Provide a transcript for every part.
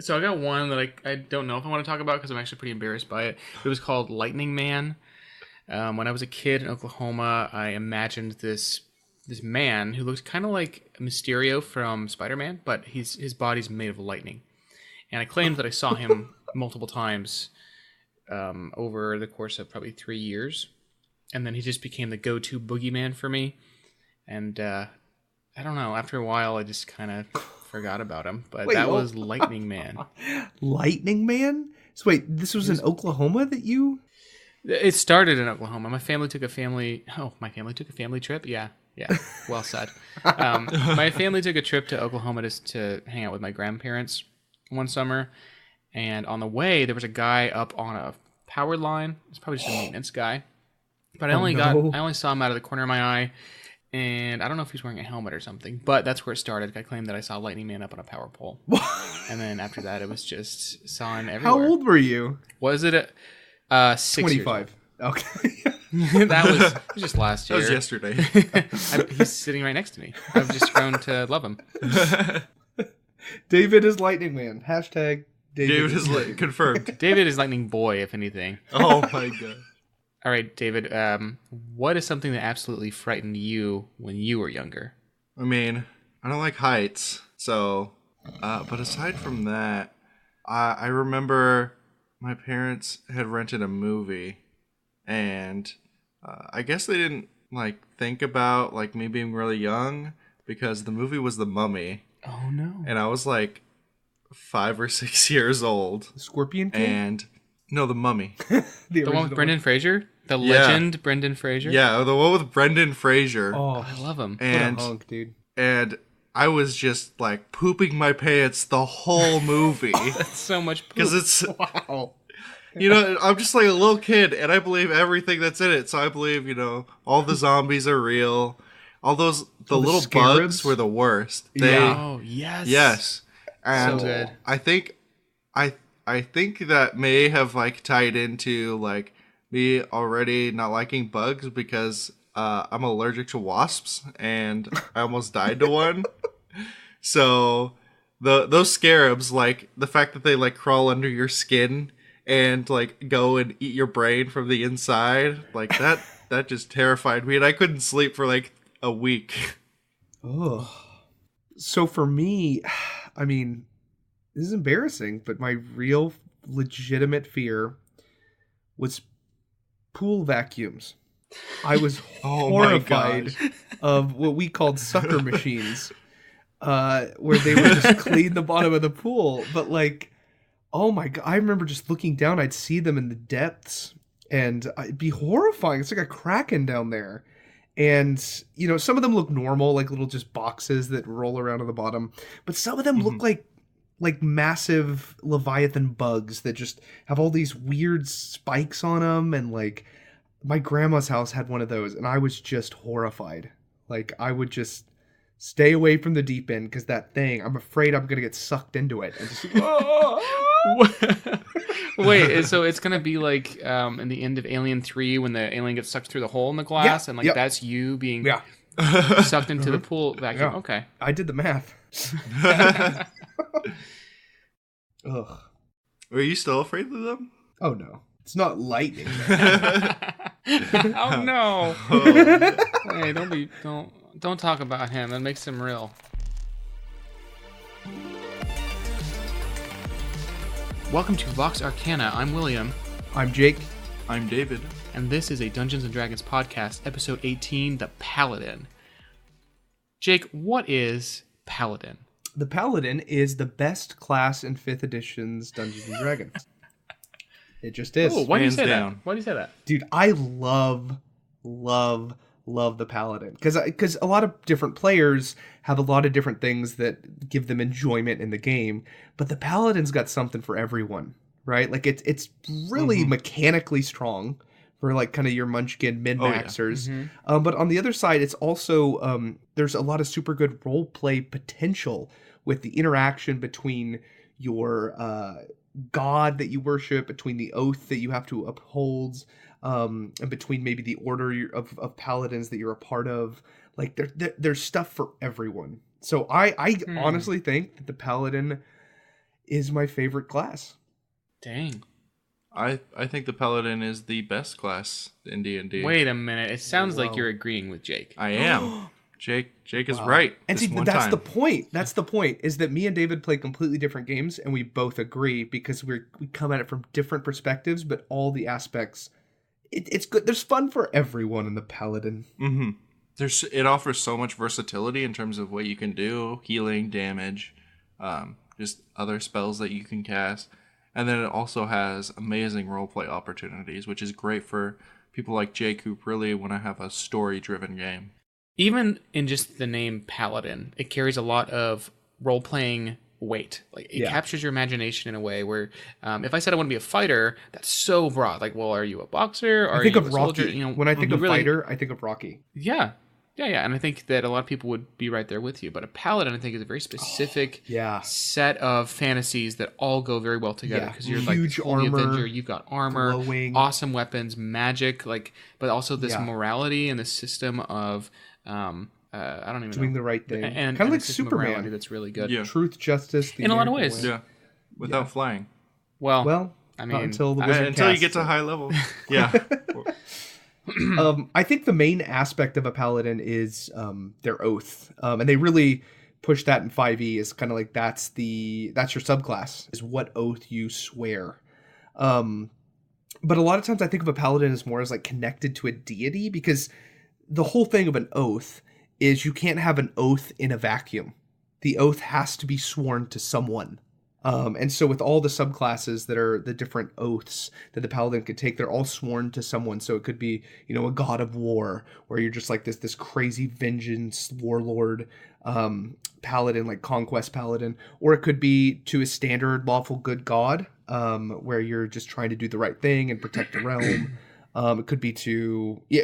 So I got one that I don't know if I want to talk about because I'm actually pretty embarrassed by it. It was called Lightning Man. When I was a kid in Oklahoma, I imagined this man who looks kind of like Mysterio from Spider-Man, but his body's made of lightning. And I claimed that I saw him multiple times over the course of probably 3 years. And then he just became the go-to boogeyman for me. And I don't know, after a while, I just kind of forgot about him. But that was Lightning Man. Lightning Man? So wait, this was in Oklahoma that you... It started in Oklahoma. My family took a family trip? Yeah, well said. My family took a trip to Oklahoma to hang out with my grandparents one summer. And on the way, there was a guy up on a power line. It's probably just a maintenance guy. But I only saw him out of the corner of my eye. And I don't know if he was wearing a helmet or something. But that's where it started. I claimed that I saw Lightning Man up on a power pole. And then after that, it was just saw him everywhere. How old were you? Was it 6 25. Okay. That was just last year. That was yesterday. He's sitting right next to me. I've just grown to love him. David is Lightning Man. Hashtag David is confirmed. David is Lightning Boy, if anything. Oh my god. All right, David. What is something that absolutely frightened you when you were younger? I mean, I don't like heights, so. But aside from that, I remember my parents had rented a movie, and I guess they didn't think about me being really young because the movie was The Mummy. Oh no! And I was 5 or 6 years old. The Scorpion King? And no, The Mummy. The one with Brendan Fraser, the legend Brendan Fraser. Yeah, the one with Brendan Fraser. Oh, I love him. And what a hunk, dude. And I was just pooping my pants the whole movie. That's so much poop. Because it's wow. I'm just a little kid, and I believe everything that's in it. So I believe, all the zombies are real. All the little scarabs bugs were the worst. Oh, yes. Yes. And so good. I think that may have tied into me already not liking bugs because I'm allergic to wasps, and I almost died to one. So those scarabs, the fact that they crawl under your skin and go and eat your brain from the inside, that just terrified me, and I couldn't sleep for a week. Oh. So for me, I mean, this is embarrassing, but my real legitimate fear was pool vacuums. I was horrified of what we called sucker machines, where they would just clean the bottom of the pool. But oh my God, I remember just looking down, I'd see them in the depths and it'd be horrifying. It's like a kraken down there. And, some of them look normal, little just boxes that roll around on the bottom. But some of them look like massive Leviathan bugs that just have all these weird spikes on them. And my grandma's house had one of those, and I was just horrified. I would just stay away from the deep end because that thing, I'm afraid I'm going to get sucked into it. And just, Wait, so it's going to be in the end of Alien 3 when the alien gets sucked through the hole in the glass, and that's you being sucked into the pool vacuum. Yeah. Okay. I did the math. Ugh. Are you still afraid of them? Oh, no. It's not lightning. Oh, no. Oh. Hey, don't talk about him. That makes him real. Welcome to Vox Arcana. I'm William. I'm Jake. I'm David. And this is a Dungeons & Dragons podcast, episode 18, The Paladin. Jake, what is Paladin? The Paladin is the best class in 5th edition's Dungeons & Dragons. It just is. Oh, why do you say that? Why do you say that? Dude, I love the Paladin. Because a lot of different players have a lot of different things that give them enjoyment in the game. But the Paladin's got something for everyone, right? It's really mechanically strong for kind of your Munchkin min-maxers. Oh, yeah. But on the other side, it's also, there's a lot of super good role play potential with the interaction between your god that you worship, between the oath that you have to uphold, and between maybe the order of paladins that you're a part of. There's stuff for everyone. So I honestly think that the Paladin is my favorite class. Dang. I think the Paladin is the best class in D&D. Wait a minute. It sounds like Whoa. you're agreeing with Jake. I am. Jake is Wow. right. And this see, one that's time. the point. That's the point, is that me and David play completely different games, and we both agree because we come at it from different perspectives, but all the aspects, it's good. There's fun for everyone in the Paladin. Mm-hmm. It offers so much versatility in terms of what you can do, healing, damage, just other spells that you can cast. And then it also has amazing roleplay opportunities, which is great for people like Jake who really want to have a story-driven game. Even in just the name Paladin, it carries a lot of role-playing weight. Like it captures your imagination in a way where, if I said I want to be a fighter, that's so broad. Like, well, are you a boxer? I think you of a Rocky. soldier? You know, When I think of really, fighter, I think of Rocky. Yeah. And I think that a lot of people would be right there with you. But a paladin, I think, is a very specific set of fantasies that all go very well together. Because you're huge like the armor, Avenger, you've got armor, glowing, awesome weapons, magic, but also this morality and this system of I don't even doing know. the right thing, and kind of like Superman. Superman. That's really good. Yeah. Truth, justice, the in a lot of American ways. way. Yeah, without flying. Well, I mean, not until the wizard Until you casts get to it. high level. Yeah. I think the main aspect of a paladin is their oath, and they really push that in 5e. Is kind of like that's your subclass, is what oath you swear. But a lot of times I think of a paladin as more as like connected to a deity, because the whole thing of an oath is you can't have an oath in a vacuum. The oath has to be sworn to someone. And so with all the subclasses that are the different oaths that the paladin could take, they're all sworn to someone. So it could be, a god of war, where you're just like this crazy vengeance warlord paladin, like conquest paladin, or it could be to a standard lawful good god, where you're just trying to do the right thing and protect the realm. It could be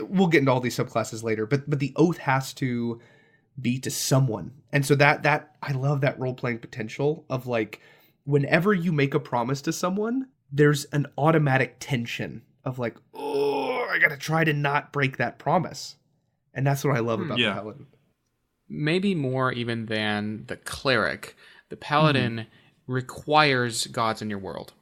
we'll get into all these subclasses later, but the oath has to be to someone. And so that I love that role-playing potential of like, whenever you make a promise to someone, there's an automatic tension of like, oh, I gotta try to not break that promise. And that's what I love about the paladin. Maybe more even than the cleric, the paladin requires gods in your world.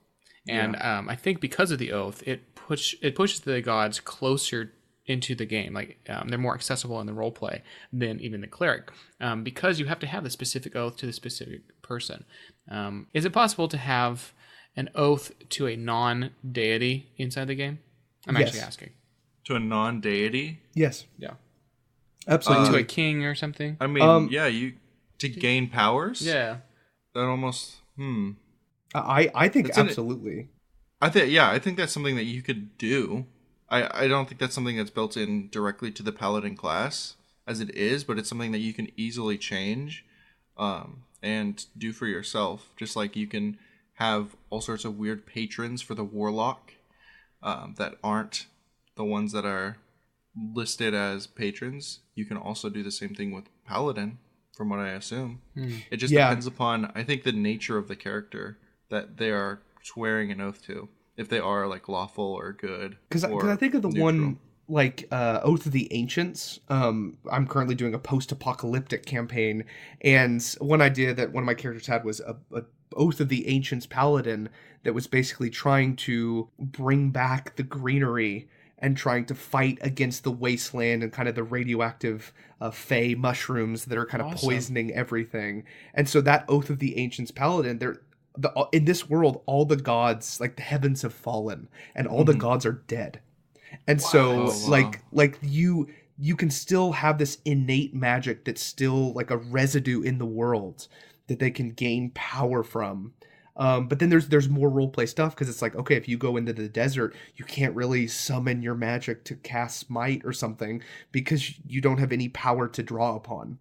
And I think because of the oath, it pushes the gods closer into the game. Like they're more accessible in the role play than even the cleric, because you have to have the specific oath to the specific person. Is it possible to have an oath to a non-deity inside the game? I'm actually asking. To a non-deity? Yes. Yeah. Absolutely. To a king or something? I mean, you to gain powers? Yeah. That almost I think absolutely. I think that's something that you could do. I don't think that's something that's built in directly to the paladin class as it is, but it's something that you can easily change and do for yourself. Just like you can have all sorts of weird patrons for the warlock that aren't the ones that are listed as patrons. You can also do the same thing with paladin, from what I assume. It just depends upon, I think, the nature of the character that they are swearing an oath to. If they are like lawful or good. Because I think of the one like Oath of the Ancients. I'm currently doing a post-apocalyptic campaign, and one idea that one of my characters had was a Oath of the Ancients paladin that was basically trying to bring back the greenery and trying to fight against the wasteland and kind of the radioactive fey mushrooms that are kind of poisoning everything. And so that Oath of the Ancients paladin, in this world, all the gods, like the heavens have fallen, and all the gods are dead. And so, like you can still have this innate magic that's still like a residue in the world that they can gain power from. But then there's more roleplay stuff, because it's like, okay, if you go into the desert, you can't really summon your magic to cast smite or something because you don't have any power to draw upon.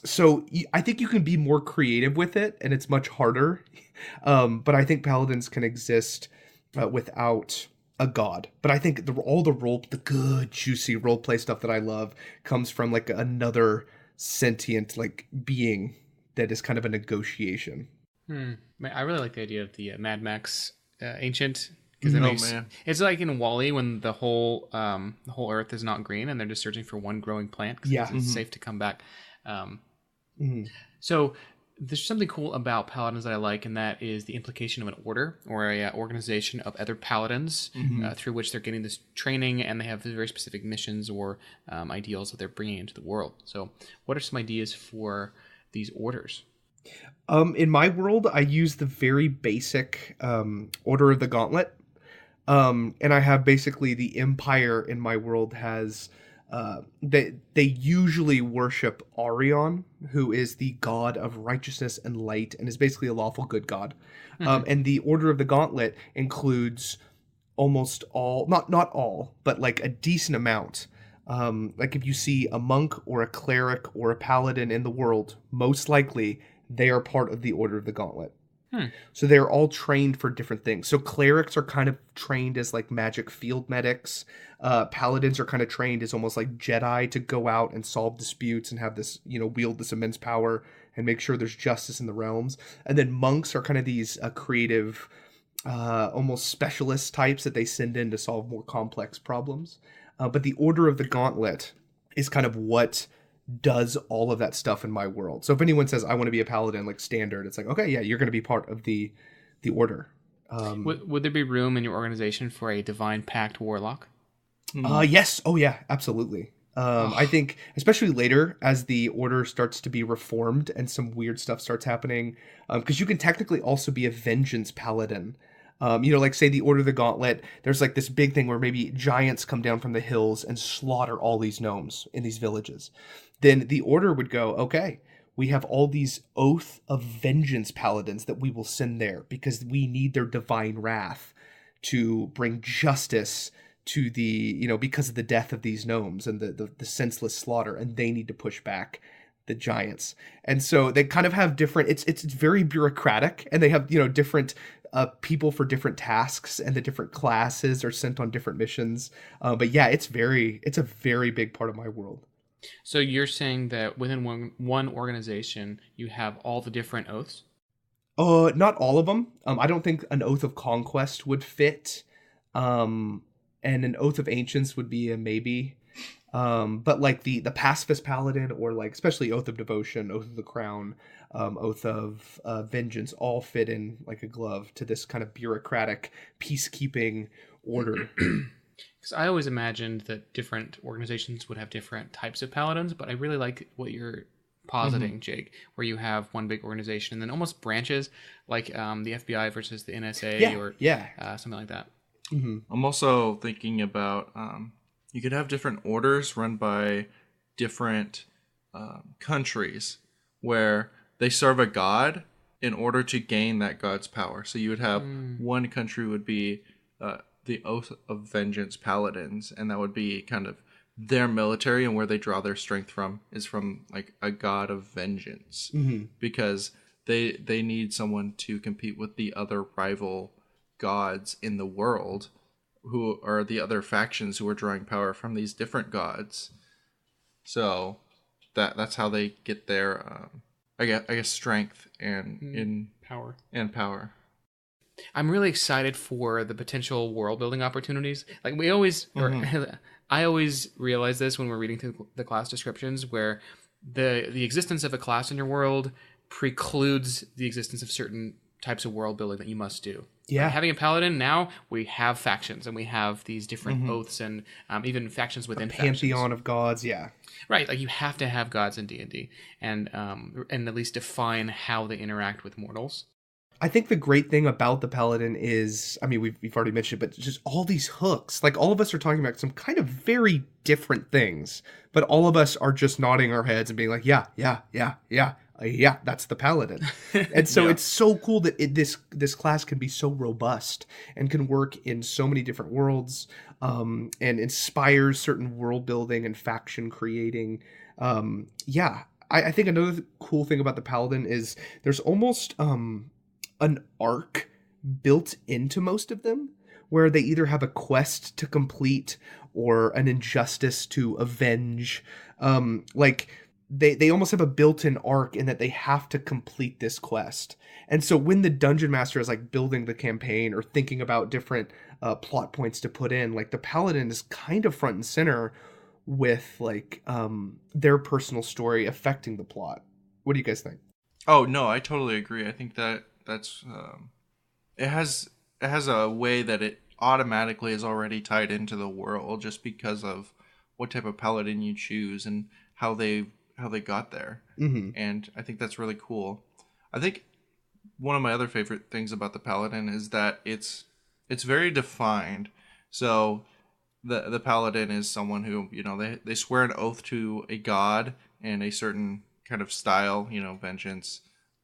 So I think you can be more creative with it, and it's much harder. But I think paladins can exist without a god. But I think the good, juicy roleplay stuff that I love comes from like another sentient like being that is kind of a negotiation. I really like the idea of the Mad Max ancient, because it's like in WALL-E when the whole Earth is not green and they're just searching for one growing plant because it's safe to come back. So there's something cool about paladins that I like, and that is the implication of an order or a organization of other paladins through which they're getting this training, and they have very specific missions or ideals that they're bringing into the world. So, what are some ideas for these orders? In my world, I use the very basic Order of the Gauntlet. And I have basically the Empire in my world has they usually worship Arion, who is the god of righteousness and light, and is basically a lawful good god. And the Order of the Gauntlet includes almost all, not all, but like a decent amount. Like if you see a monk or a cleric or a paladin in the world, most likely they are part of the Order of the Gauntlet. So they're all trained for different things. So clerics are kind of trained as like magic field medics. Paladins are kind of trained as almost like Jedi to go out and solve disputes and have this, wield this immense power and make sure there's justice in the realms. And then monks are kind of these creative, almost specialist types that they send in to solve more complex problems. But the Order of the Gauntlet is kind of what does all of that stuff in my world. So if anyone says I want to be a paladin, like standard, it's like, okay, yeah, you're going to be part of the order. Would there be room in your organization for a divine pact warlock? Yes. Oh yeah, absolutely. I think especially later as the order starts to be reformed and some weird stuff starts happening, because you can technically also be a vengeance paladin. Like say the Order of the Gauntlet, there's like this big thing where maybe giants come down from the hills and slaughter all these gnomes in these villages. Then the Order would go, okay, we have all these Oath of Vengeance paladins that we will send there because we need their divine wrath to bring justice to the, because of the death of these gnomes and the senseless slaughter, and they need to push back the giants. And so they kind of have different, it's very bureaucratic, and they have, different people for different tasks, and the different classes are sent on different missions. But yeah, it's a very big part of my world. So you're saying that within one organization, you have all the different oaths? Not all of them. I don't think an Oath of Conquest would fit. And an Oath of Ancients would be a maybe. But like the Pacifist Paladin, or like especially Oath of Devotion, Oath of the Crown, Oath of Vengeance, all fit in like a glove to this kind of bureaucratic peacekeeping order. Because I always imagined that different organizations would have different types of paladins, but I really like what you're positing, Jake, where you have one big organization and then almost branches, like the FBI versus the NSA something like that. I'm also thinking about you could have different orders run by different countries where they serve a god in order to gain that god's power. So you would have one country would be the Oath of Vengeance Paladins, and that would be kind of their military, and where they draw their strength from is from like a god of vengeance, because they need someone to compete with the other rival gods in the world, who are the other factions who are drawing power from these different gods. So that's how they get their I guess strength and power. I'm really excited for the potential world building opportunities. Like I always realize this when we're reading through the class descriptions, where the existence of a class in your world precludes the existence of certain types of world building that you must do. Yeah. Like having a paladin, now we have factions, and we have these different oaths, and even factions within factions. Pantheon of gods, yeah. Right, like you have to have gods in D&D, and at least define how they interact with mortals. I think the great thing about the Paladin is, I mean, we've already mentioned it, but just all these hooks. Like, all of us are talking about some kind of very different things, but all of us are just nodding our heads and being like, yeah, that's the Paladin. And so it's so cool that this class can be so robust and can work in so many different worlds, and inspires certain world building and faction creating. I think another cool thing about the Paladin is there's almost an arc built into most of them, where they either have a quest to complete or an injustice to avenge. Like they almost have a built-in arc in that they have to complete this quest. And so when the dungeon master is like building the campaign or thinking about different plot points to put in, like the Paladin is kind of front and center with like their personal story affecting the plot. What do you guys think? Oh no, I totally agree. I think that that's it has a way that it automatically is already tied into the world just because of what type of paladin you choose and how they got there. Hmm. And I think that's really cool. I think one of my other favorite things about the paladin is that it's very defined. So the paladin is someone who, they swear an oath to a god and a certain kind of style, vengeance,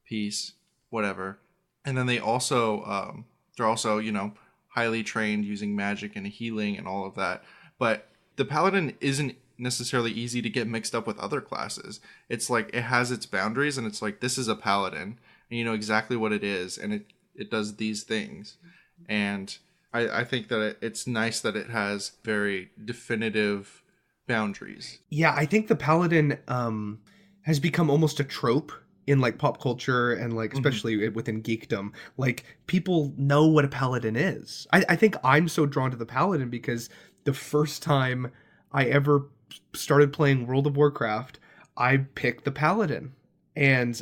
peace, whatever. And then they're also, highly trained using magic and healing and all of that. But the paladin isn't necessarily easy to get mixed up with other classes. It's like it has its boundaries, and it's like, this is a paladin and you know exactly what it is, and it does these things. And I think that it's nice that it has very definitive boundaries. Yeah, I think the paladin has become almost a trope in like pop culture and like especially within geekdom. Like people know what a paladin is. I think I'm so drawn to the paladin because the first time I ever started playing World of Warcraft, I picked the paladin, and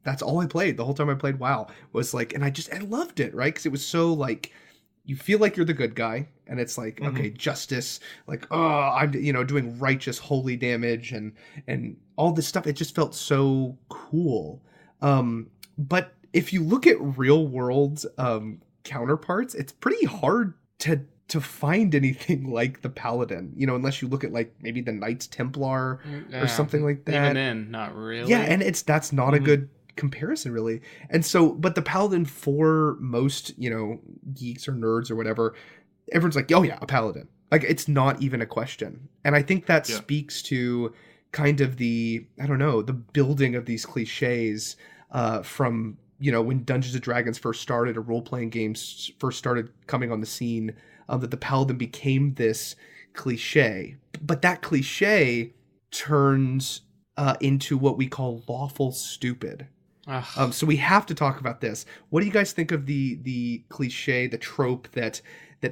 that's all I played the whole time I played WoW was like, and I loved it, right? Because it was so like, you feel like you're the good guy, and it's like, okay, justice, like, oh, I'm, doing righteous holy damage and all this stuff. It just felt so cool. But if you look at real world counterparts, it's pretty hard to find anything like the paladin, unless you look at like maybe the Knights Templar or something like that. Even then, not really. Yeah, and that's not a good comparison really. And so, but the paladin, for most geeks or nerds or whatever, everyone's like, oh yeah, a paladin, like it's not even a question. And I think that speaks to kind of the, I don't know, the building of these cliches from when Dungeons and Dragons first started, or role-playing games first started coming on the scene, that the paladin became this cliche. But that cliche turns into what we call lawful stupid. So we have to talk about this. What do you guys think of the cliche, the trope that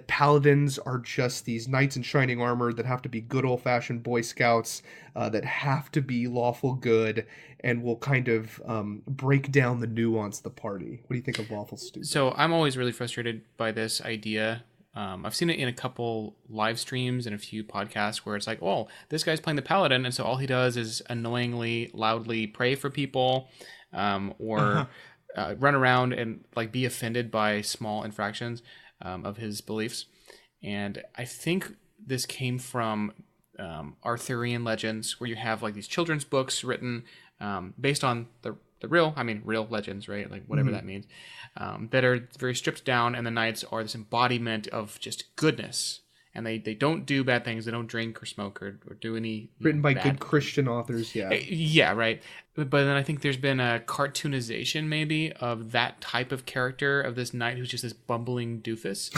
paladins are just these knights in shining armor that have to be good old-fashioned Boy Scouts, that have to be lawful good, and will kind of break down the nuance of the party? What do you think of lawful stupid? So I'm always really frustrated by this idea. I've seen it in a couple live streams and a few podcasts where it's like, oh, this guy's playing the paladin, and so all he does is annoyingly loudly pray for people, or run around and like be offended by small infractions of his beliefs. And I think this came from Arthurian legends, where you have like these children's books written based on the real legends, right? Like whatever that means, that are very stripped down, and the knights are this embodiment of just goodness. And they don't do bad things. They don't drink or smoke or do any written by bad good Christian authors, yeah. Yeah, right. But then I think there's been a cartoonization maybe of that type of character, of this knight who's just this bumbling doofus.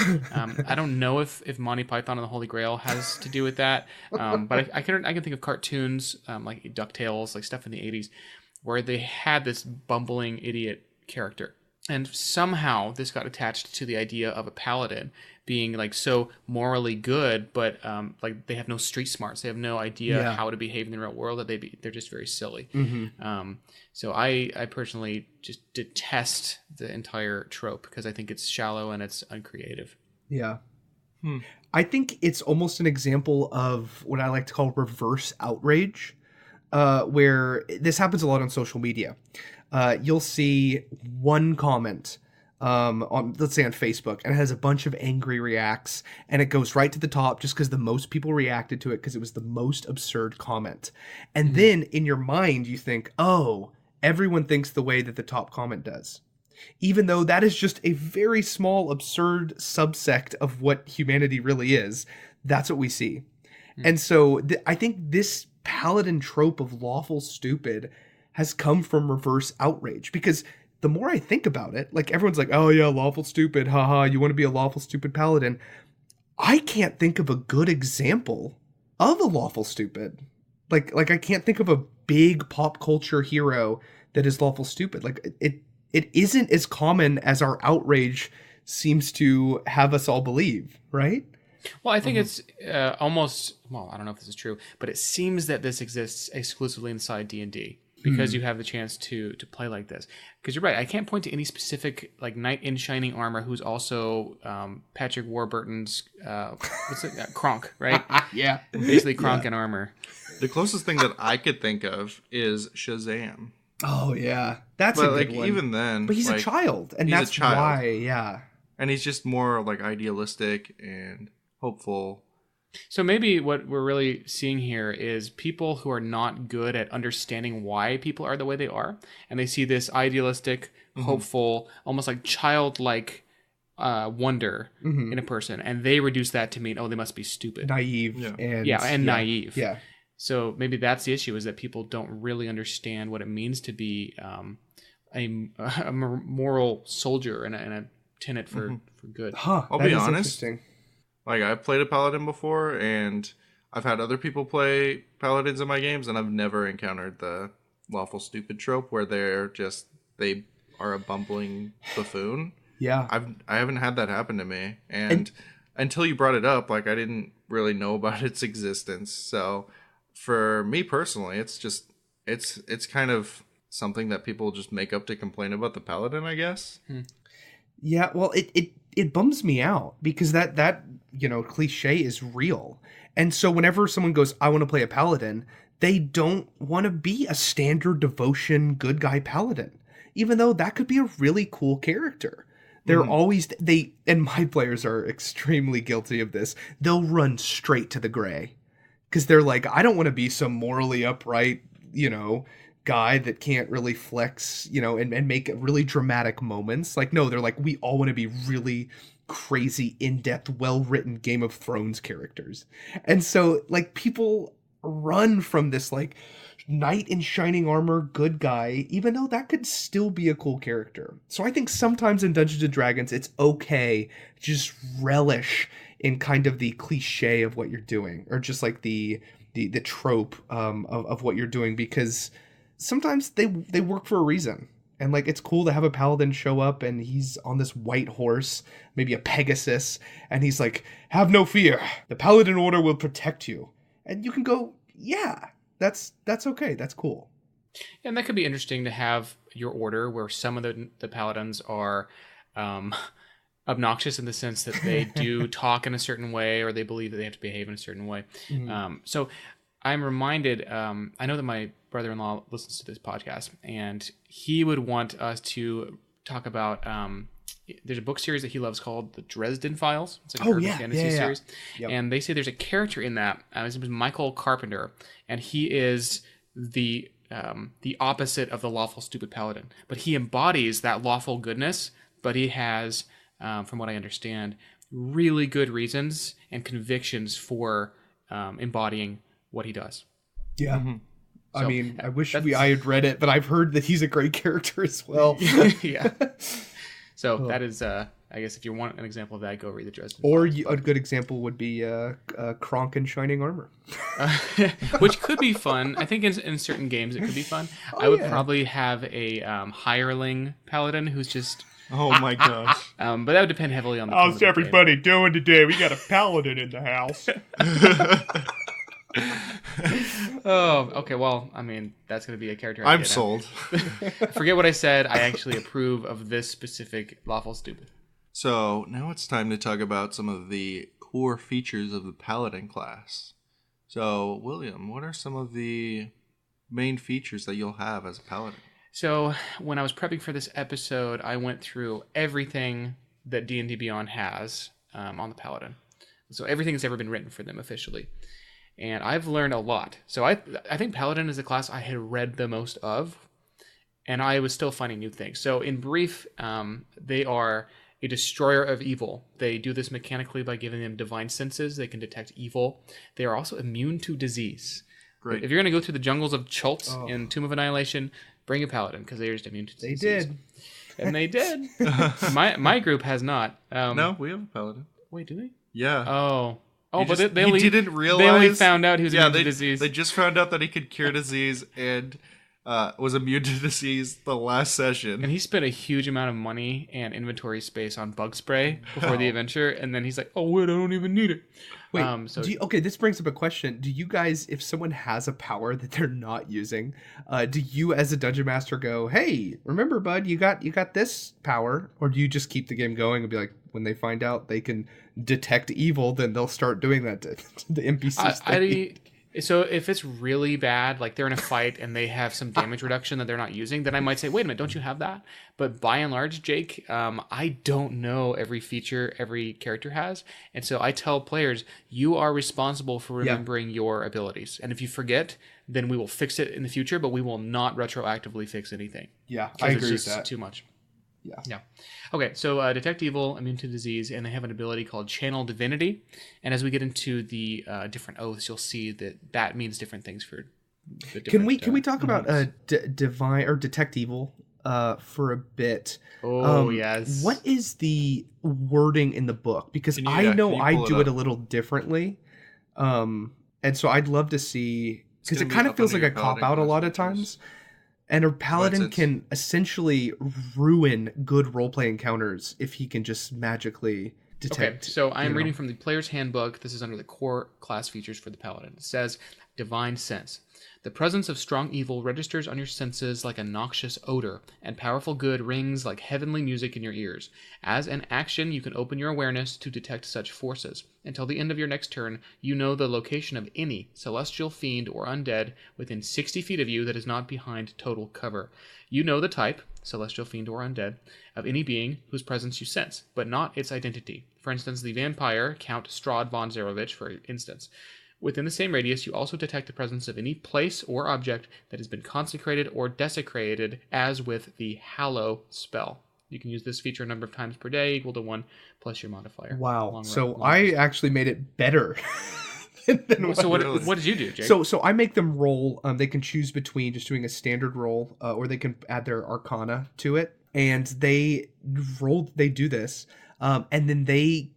I don't know if Monty Python and the Holy Grail has to do with that. But I can think of cartoons like DuckTales, like stuff in the 80s, where they had this bumbling idiot character. And somehow this got attached to the idea of a paladin being like so morally good, but like they have no street smarts. They have no idea how to behave in the real world. That they're just very silly. So I personally just detest the entire trope because I think it's shallow and it's uncreative. Yeah. I think it's almost an example of what I like to call reverse outrage, where this happens a lot on social media. You'll see one comment on, let's say on Facebook, and it has a bunch of angry reacts, and it goes right to the top just because the most people reacted to it because it was the most absurd comment. And then in your mind you think, oh, everyone thinks the way that the top comment does, even though that is just a very small absurd subsect of what humanity really is. That's what we see. And so I think this paladin trope of lawful stupid has come from reverse outrage, because the more I think about it, like everyone's like, oh yeah, lawful stupid, haha, you want to be a lawful stupid paladin. I can't think of a good example of a lawful stupid. Like I can't think of a big pop culture hero that is lawful stupid. Like it isn't as common as our outrage seems to have us all believe, right? Well, I think it's almost, well, I don't know if this is true, but it seems that this exists exclusively inside D&D. because you have the chance to play like this. Because you're right, I can't point to any specific like knight in shining armor who's also Patrick Warburton's Kronk, right? Yeah. Basically Kronk in armor. The closest thing that I could think of is Shazam. Oh yeah, that's But a like good one. even then, But he's like, a child, and he's a that's child. why. Yeah. and he's just more like idealistic and hopeful. So maybe what we're really seeing here is people who are not good at understanding why people are the way they are, and they see this idealistic, hopeful, almost like childlike wonder in a person, and they reduce that to mean, oh, they must be stupid, Naive. Yeah. And naive. Yeah. So maybe that's the issue, is that people don't really understand what it means to be a moral soldier and a tenet for good. Huh. I'll that be is honest. interesting. Like, I've played a paladin before, and I've had other people play paladins in my games, and I've never encountered the lawful stupid trope where they are a bumbling buffoon. Yeah. I haven't had that happen to me, and until you brought it up, like, I didn't really know about its existence. So for me personally, it's kind of something that people just make up to complain about the paladin, I guess. Yeah, well, it bums me out because that cliche is real. And so whenever someone goes, I want to play a paladin, they don't want to be a standard devotion good guy paladin, even though that could be a really cool character. They're always, and my players are extremely guilty of this. They'll run straight to the gray because they're like, I don't want to be some morally upright, guy that can't really flex, and make really dramatic moments. Like, no, they're like, we all want to be really crazy, in-depth, well-written Game of Thrones characters. And so, like, people run from this, like, knight in shining armor, good guy, even though that could still be a cool character. So I think sometimes in Dungeons & Dragons, it's okay to just relish in kind of the cliche of what you're doing, or just like the trope of what you're doing, because sometimes they work for a reason. And like, it's cool to have a paladin show up and he's on this white horse, maybe a Pegasus, and he's like, have no fear, the paladin order will protect you. And you can go, yeah, that's okay, that's cool. And that could be interesting to have your order where some of the paladins are obnoxious in the sense that they do talk in a certain way, or they believe that they have to behave in a certain way. So I'm reminded, I know that my brother-in-law listens to this podcast, and he would want us to talk about, there's a book series that he loves called The Dresden Files. It's like a urban fantasy series. Yep. And they say there's a character in that, his name is Michael Carpenter, and he is the opposite of the lawful stupid paladin. But he embodies that lawful goodness, but he has, from what I understand, really good reasons and convictions for embodying what he does. Yeah. So, I mean, I wish I had read it, but I've heard that he's a great character as well. Yeah. So that is, I guess, if you want an example of that, go read the Dresden Or Files. A good example would be Kronk in shining armor. Which could be fun. I think in certain games it could be fun. I would probably have a hireling paladin who's just... Oh my gosh. But that would depend heavily on the... How's everybody doing today? We got a paladin in the house. Oh, okay. Well, I mean, that's going to be a character. I'm sold. Forget what I said. I actually approve of this specific lawful stupid. So now it's time to talk about some of the core features of the Paladin class. So, William, what are some of the main features that you'll have as a Paladin? So when I was prepping for this episode, I went through everything that D&D Beyond has on the Paladin. So everything that's ever been written for them officially. And I've learned a lot. So I think Paladin is the class I had read the most of, and I was still finding new things. So in brief, they are a destroyer of evil. They do this mechanically by giving them divine senses. They can detect evil. They are also immune to disease. Great. If you're going to go through the jungles of Chultz in Tomb of Annihilation, bring a Paladin, because they're just immune to disease. They did. And they did. My group has not. No, we have a Paladin. Wait, do they? Yeah. Oh, You but just- they you only didn't realize. They only found out he was immune they, to disease. They just found out that he could cure disease and was immune to disease the last session. And he spent a huge amount of money and inventory space on bug spray before the adventure, and then he's like, "Oh wait, I don't even need it." Wait, So okay, this brings up a question. Do you guys, if someone has a power that they're not using, do you as a dungeon master go, "Hey, remember, bud, you got this power," or do you just keep the game going and be like, when they find out they can detect evil, then they'll start doing that to the NPCs? So if it's really bad, like they're in a fight and they have some damage reduction that they're not using, then I might say, wait a minute, don't you have that? But by and large, Jake, I don't know every feature every character has. And so I tell players, you are responsible for remembering your abilities. And if you forget, then we will fix it in the future, but we will not retroactively fix anything. Yeah, I agree with that. It's too much. Yeah. Okay, so detect evil, immune to disease, and they have an ability called channel divinity. And as we get into the different oaths, you'll see that means different things for the different. Can we talk about divine or detect evil for a bit? Oh yes. What is the wording in the book? Because I know I do it a little differently, and so I'd love to see, because it kind of feels like a cop out a lot of times. And a paladin can essentially ruin good roleplay encounters if he can just magically detect. Okay, so I'm reading from the player's handbook. This is under the core class features for the paladin. It says, divine sense. The presence of strong evil registers on your senses like a noxious odor, and powerful good rings like heavenly music in your ears. As an action, you can open your awareness to detect such forces. Until the end of your next turn, you know the location of any celestial fiend or undead within 60 feet of you that is not behind total cover. You know the type, celestial fiend or undead, of any being whose presence you sense, but not its identity. For instance, the vampire, Count Strahd von Zarovich, for instance. Within the same radius, you also detect the presence of any place or object that has been consecrated or desecrated, as with the Hallow spell. You can use this feature a number of times per day, equal to 1 plus your modifier. Wow. So I actually made it better. So what did you do, Jake? So I make them roll. They can choose between just doing a standard roll, or they can add their Arcana to it. And they do this. And then they,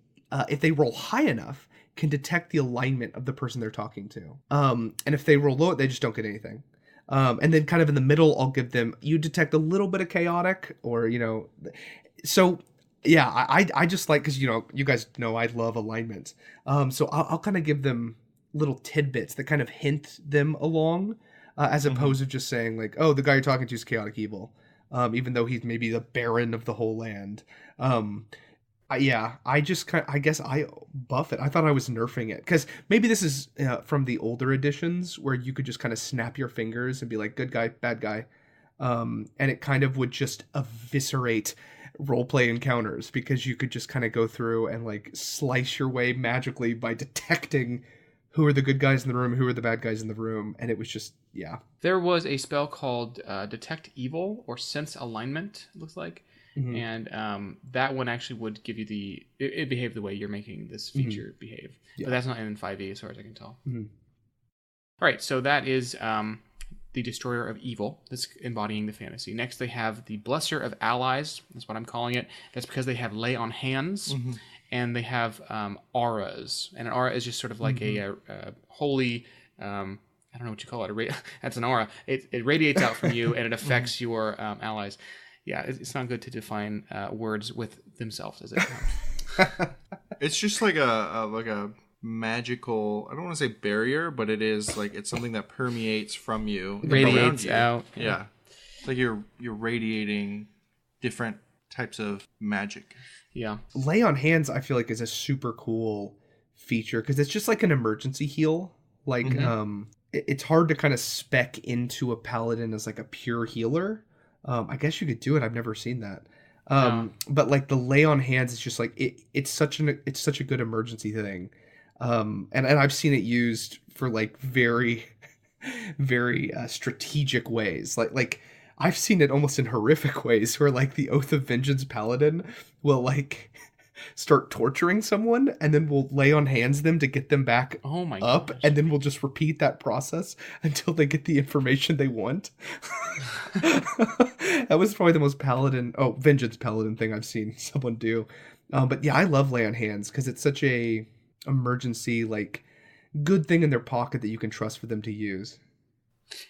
if they roll high enough, can detect the alignment of the person they're talking to. And if they roll low, they just don't get anything. And then kind of in the middle, I'll give them, you detect a little bit of chaotic, or, so yeah, I just like, because, you guys know I love alignment. So I'll kind of give them little tidbits that kind of hint them along, as opposed to just saying like, oh, the guy you're talking to is chaotic evil. Even though he's maybe the baron of the whole land. I guess I buff it. I thought I was nerfing it, because maybe this is from the older editions where you could just kind of snap your fingers and be like, good guy, bad guy. And it kind of would just eviscerate roleplay encounters, because you could just kind of go through and like slice your way magically by detecting who are the good guys in the room, who are the bad guys in the room. And it was just, yeah. There was a spell called Detect Evil, or Sense Alignment, it looks like. Mm-hmm. And that one actually would give you it behaved the way you're making this feature behave. Yeah. But that's not in 5e as far as I can tell. Mm-hmm. All right, so that is the Destroyer of Evil. That's embodying the fantasy. Next, they have the Blesser of Allies. That's what I'm calling it. That's because they have Lay on Hands, and they have auras. And an aura is just sort of like a holy... I don't know what you call it. That's an aura. It radiates out from you, and it affects your allies. Yeah, it's not good to define words with themselves as it comes. It's just like a magical, I don't want to say barrier, but it is like, it's something that permeates from you. Radiates out. Yeah. It's like you're radiating different types of magic. Yeah. Lay on Hands, I feel like, is a super cool feature, because it's just like an emergency heal. Like, it's hard to kind of spec into a paladin as like a pure healer. I guess you could do it. I've never seen that. But like the Lay on Hands is just like it's such a good emergency thing. And I've seen it used for like very, very strategic ways. Like I've seen it almost in horrific ways, where like the Oath of Vengeance paladin will like start torturing someone, and then we'll Lay on Hands them to get them back up, and then we'll just repeat that process until they get the information they want. That was probably the most Vengeance paladin thing I've seen someone do. But yeah, I love Lay on Hands, because it's such a emergency, like, good thing in their pocket that you can trust for them to use.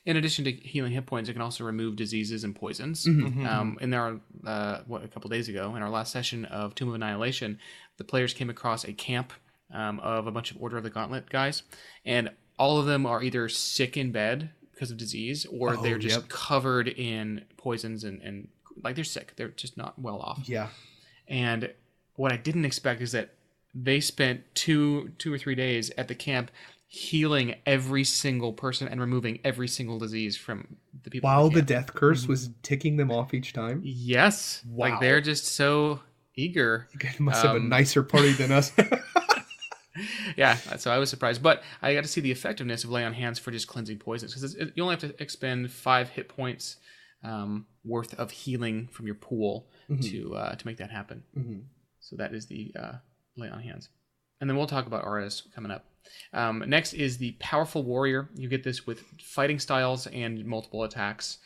In addition to healing hit points, it can also remove diseases and poisons. And there are, a couple days ago, in our last session of Tomb of Annihilation, the players came across a camp of a bunch of Order of the Gauntlet guys, and all of them are either sick in bed because of disease, or they're just covered in poisons and like they're sick. They're just not well off. Yeah. And what I didn't expect is that they spent two or 3 days at the camp healing every single person and removing every single disease from the people. While the death curse was ticking them off each time? Yes. Wow. Like they're just so eager. You guys must have a nicer party than us. Yeah, so I was surprised. But I got to see the effectiveness of lay on hands for just cleansing poisons. Because you only have to expend 5 hit points worth of healing from your pool to make that happen. Mm-hmm. So that is the lay on hands. And then we'll talk about RS coming up. Next is the Powerful Warrior. You get this with fighting styles and multiple attacks.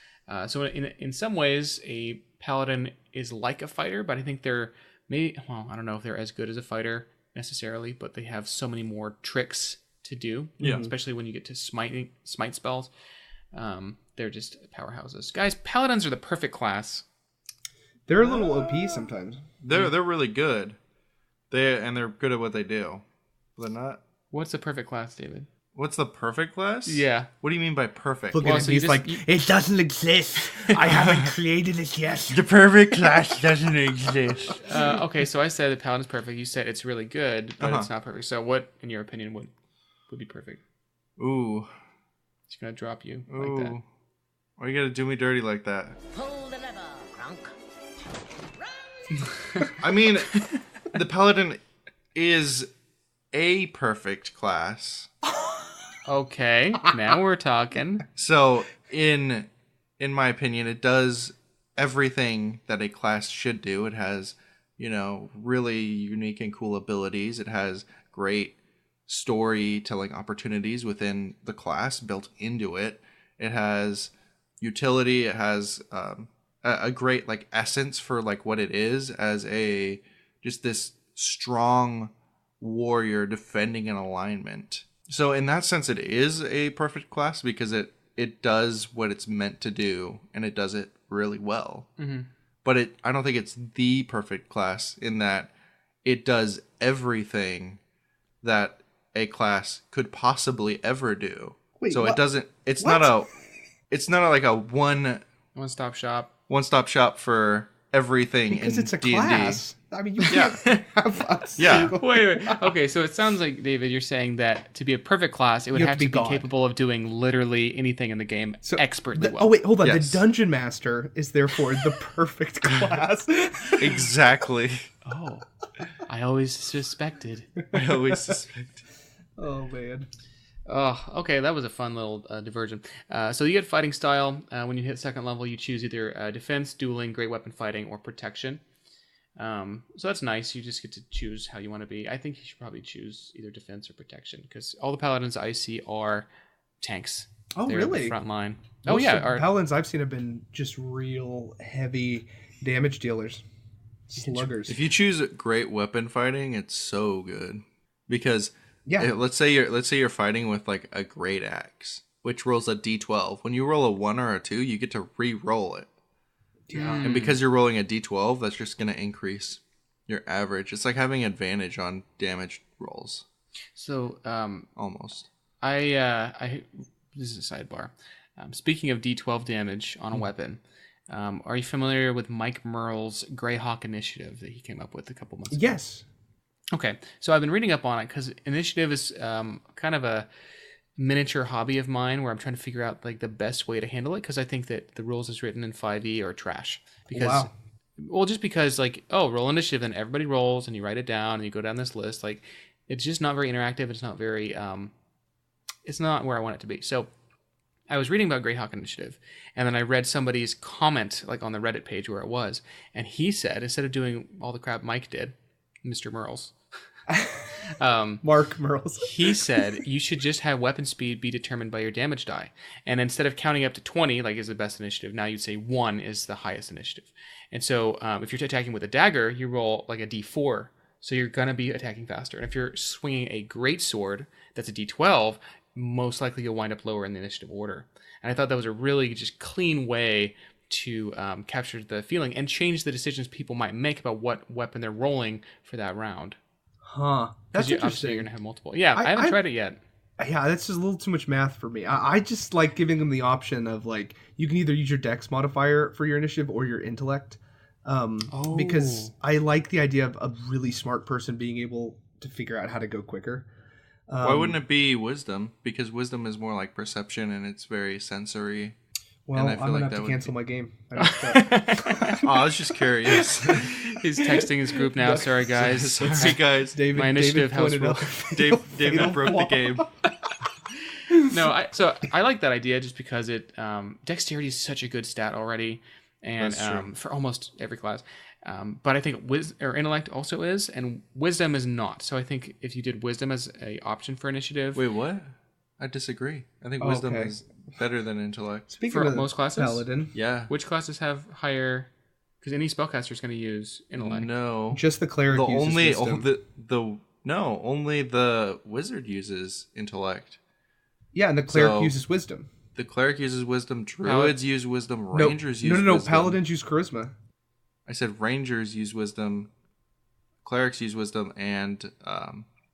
So in some ways, a Paladin is like a fighter, but I think they're I don't know if they're as good as a fighter necessarily, but they have so many more tricks to do, especially when you get to smite spells. They're just powerhouses. Guys, Paladins are the perfect class. They're a little OP sometimes. They're really good. They're good at what they do. They're not. What's the perfect class, David? What's the perfect class? Yeah. What do you mean by perfect? Look at him. He's like, it doesn't exist. I haven't created it yet. The perfect class doesn't exist. Okay, so I said the Paladin's perfect. You said it's really good, but it's not perfect. So what, in your opinion, would be perfect? Ooh. It's going to drop you Ooh. like that. Why you got to do me dirty like that? Pull the lever, Kronk. I mean, the Paladin is a perfect class. Okay, now we're talking. So, in my opinion, it does everything that a class should do. It has, really unique and cool abilities. It has great storytelling opportunities within the class built into it. It has utility. It has a great essence for what it is as just this strong warrior defending an alignment. So in that sense, it is a perfect class because it does what it's meant to do, and it does it really well. Mm-hmm. But I don't think it's the perfect class in that it does everything that a class could possibly ever do. Wait, so what? It doesn't. It's not a One-stop shop for everything because in it's a D&D. class. I mean, you can't have a single... Wait. Okay, so it sounds like, David, you're saying that to be a perfect class, it would have to be capable of doing literally anything in the game expertly well. Oh, wait, hold on. Yes. The Dungeon Master is therefore the perfect class. Exactly. Oh, I always suspected. Oh, man. Oh, okay, that was a fun little diversion. So you get fighting style. When you hit second level, you choose either defense, dueling, great weapon fighting, or protection. So that's nice. You just get to choose how you want to be. I think you should probably choose either defense or protection because all the paladins I see are tanks. Oh, They're really? The front line. Most of the paladins I've seen have been just real heavy damage dealers. Sluggers. If you choose great weapon fighting, it's so good because let's say you're fighting with a great axe, which rolls a d12. When you roll a 1 or a 2, you get to re-roll it. Yeah. And because you're rolling a d12, that's just going to increase your average. It's like having advantage on damage rolls. So, almost. I this is a sidebar. Speaking of D12 damage on a weapon, are you familiar with Mike Merle's Greyhawk Initiative that he came up with a couple months ago? Yes. Okay, so I've been reading up on it because Initiative is kind of a miniature hobby of mine where I'm trying to figure out the best way to handle it because I think that the rules as written in 5e are trash. Because, well, just because roll initiative, then everybody rolls and you write it down and you go down this list. It's just not very interactive. It's not very, it's not where I want it to be. So I was reading about Greyhawk Initiative and then I read somebody's comment on the Reddit page where it was. And he said, instead of doing all the crap Mike did, Mr. Merles, Mark Merles. He said you should just have weapon speed be determined by your damage die. And instead of counting up to 20, is the best initiative, now you'd say 1 is the highest initiative. And so if you're attacking with a dagger, you roll a d4. So you're going to be attacking faster. And if you're swinging a great sword, that's a d12, most likely you'll wind up lower in the initiative order. And I thought that was a really just clean way to capture the feeling and change the decisions people might make about what weapon they're rolling for that round. Huh. That's Obviously interesting. you're gonna have multiple. Yeah, I haven't tried it yet. Yeah, that's just a little too much math for me. I just like giving them the option of like you can either use your dex modifier for your initiative or your intellect. Because I like the idea of a really smart person being able to figure out how to go quicker. Why wouldn't it be wisdom? Because wisdom is more like perception and it's very sensory. Well, I I'm feel gonna like have to that cancel would my game. I was just curious. He's texting his group now. Sorry, guys. Sorry, guys. David, My initiative house pointed rule. out David broke the game. No, I like that idea just because it dexterity is such a good stat already, and That's true. for almost every class. But I think intellect also is, and wisdom is not. So I think if you did wisdom as a option for initiative, Wait, what? I disagree. I think Oh, wisdom okay. is better than intellect. Speaking For of most classes? Paladin, Yeah. which classes have higher? Because any spellcaster is going to use intellect. No. just the cleric The uses only wisdom. only the wizard uses intellect. Yeah, and the cleric So- uses wisdom. The cleric uses wisdom. Druids use wisdom. No, Rangers no, use no. wisdom. Paladins use charisma. I said rangers use wisdom. Clerics use wisdom, and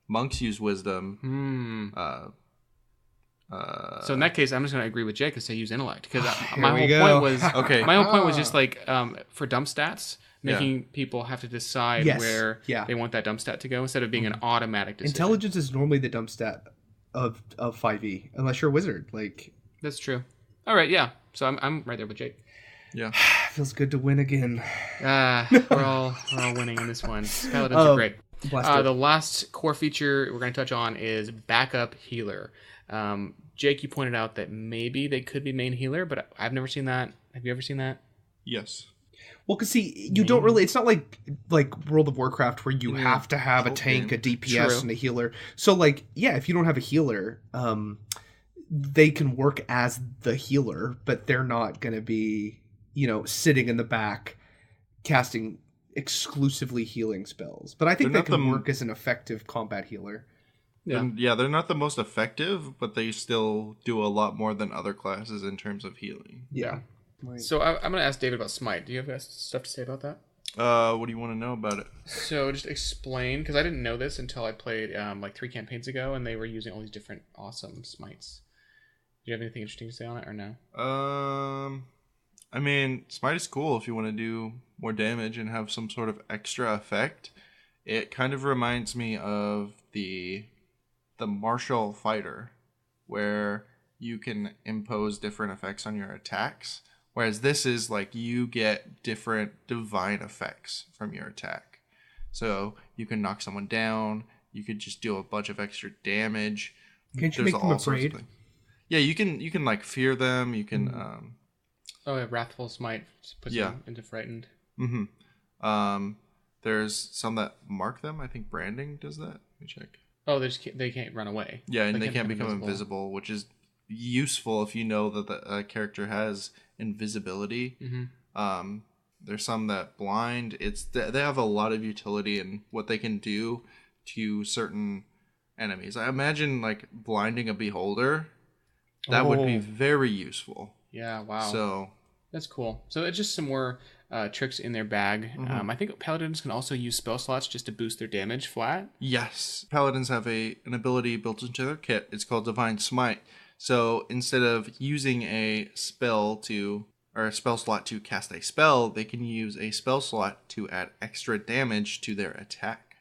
monks use wisdom. So in that case, I'm just going to agree with Jake and say use intellect because Here my we whole go. point was Okay. My whole point was just like for dump stats, Yeah. making people have to decide Yes, where yeah. they want that dump stat to go instead of being an automatic decision. Intelligence is normally the dump stat of 5e, unless you're a wizard. Like, That's true. All right, yeah. So I'm right there with Jake. Yeah. feels good to win again. We're all winning in this one. Paladins are great. Blast it. The last core feature we're going to touch on is backup healer. Jake, you pointed out that maybe they could be main healer, but I've never seen that. Have you ever seen that? Yes. Well, because see, you don't really. It's not like World of Warcraft where you have to have a cult tank, game. a DPS, True. and a healer. So, like, yeah, if you don't have a healer, they can work as the healer, but they're not going to be, sitting in the back casting exclusively healing spells. But I think They're they not can the- work as an effective combat healer. Yeah. They're not the most effective, but they still do a lot more than other classes in terms of healing. Yeah. So I'm going to ask David about Smite. Do you have stuff to say about that? What do you want to know about it? So just explain, because I didn't know this until I played like 3 campaigns ago, and they were using all these different awesome smites. Do you have anything interesting to say on it, or no? I mean, Smite is cool if you want to do more damage and have some sort of extra effect. It kind of reminds me of the martial fighter, where you can impose different effects on your attacks. Whereas this is like you get different divine effects from your attack. So you can knock someone down. You could just do a bunch of extra damage. Can't you There's make them all sorts of afraid? things. Yeah, you can like fear them. You can Oh, yeah, Wrathful Smite puts Yeah. them into frightened. there's some that mark them. I think branding does that. Let me check. Oh, they can't run away. Yeah, and they can't become invisible, which is useful if you know that the character has invisibility. There's some that blind. They have a lot of utility in what they can do to certain enemies. I imagine like blinding a beholder. That would be very useful. Yeah, wow. So That's cool. So it's just some more tricks in their bag. I think Paladins can also use spell slots just to boost their damage flat. yes, paladins have an ability built into their kit. It's called Divine Smite. So instead of using a spell or a spell slot to cast a spell, they can use a spell slot to add extra damage to their attack.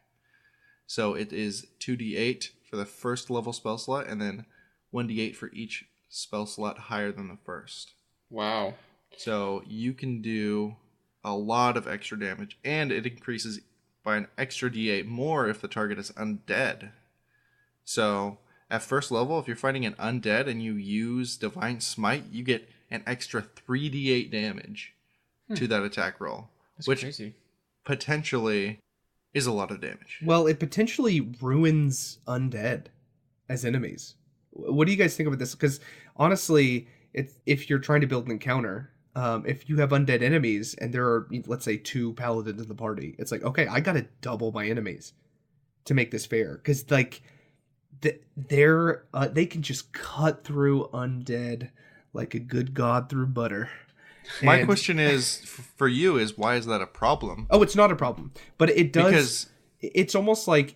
So it is 2d8 for the first level spell slot, and then 1d8 for each spell slot higher than the first. Wow. So you can do a lot of extra damage, and it increases by an extra d8 more if the target is undead. So at first level, if you're fighting an undead and you use Divine Smite, you get an extra 3d8 damage to that attack roll, That's which crazy. potentially is a lot of damage. Well, it potentially ruins undead as enemies. What do you guys think about this? Because honestly, if you're trying to build an encounter, if you have undead enemies and there are, let's say, 2 paladins in the party, it's like, okay, I gotta double my enemies to make this fair. Because like, they can just cut through undead like a good god through butter. My And- question is for you is why is that a problem? Oh, it's not a problem, but it does. Because It's almost like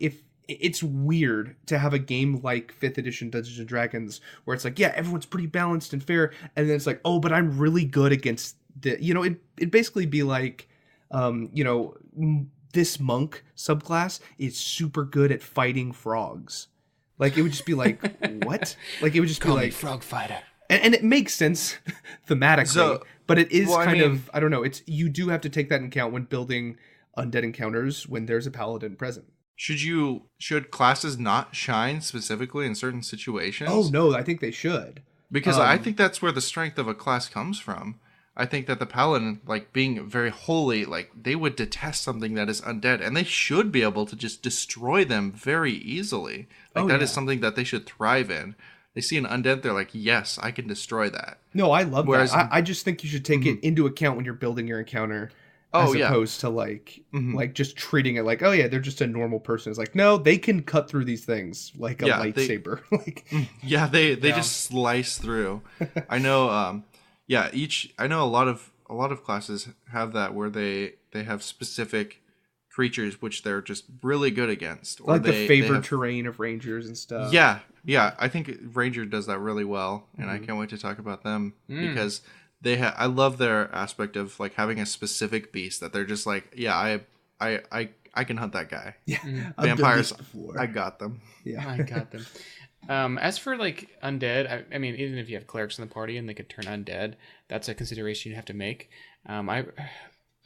it's weird to have a game like 5th edition Dungeons and Dragons where it's like, yeah, everyone's pretty balanced and fair, and then it's like, oh, but I'm really good against the, it'd basically be like, this monk subclass is super good at fighting frogs. Like, it would just be like, what? Like, it would just Call be me like frog fighter. and it makes sense thematically, So, but it is I don't know. It's, you do have to take that into account when building undead encounters when there's a paladin present. Should classes not shine specifically in certain situations? Oh no, I think they should. Because I think that's where the strength of a class comes from. I think that the paladin, like being very holy, like they would detest something that is undead, and they should be able to just destroy them very easily. Like that is something that they should thrive in. They see an undead, they're like, yes, I can destroy that. No, I love that. I just think you should take it into account when you're building your encounter. As opposed to like just treating it like, oh yeah, they're just a normal person. It's like, no, they can cut through these things like a lightsaber. They just slice through. I know I know a lot of classes have that where they have specific creatures which they're just really good against, or like the favored terrain of rangers and stuff. Yeah, I think Ranger does that really well, and I can't wait to talk about them because I love their aspect of like having a specific beast that they're just like, yeah, I can hunt that guy. Yeah, vampires, I got them. Yeah, I got them. As for like undead, I mean, even if you have clerics in the party and they could turn undead, that's a consideration you have to make. I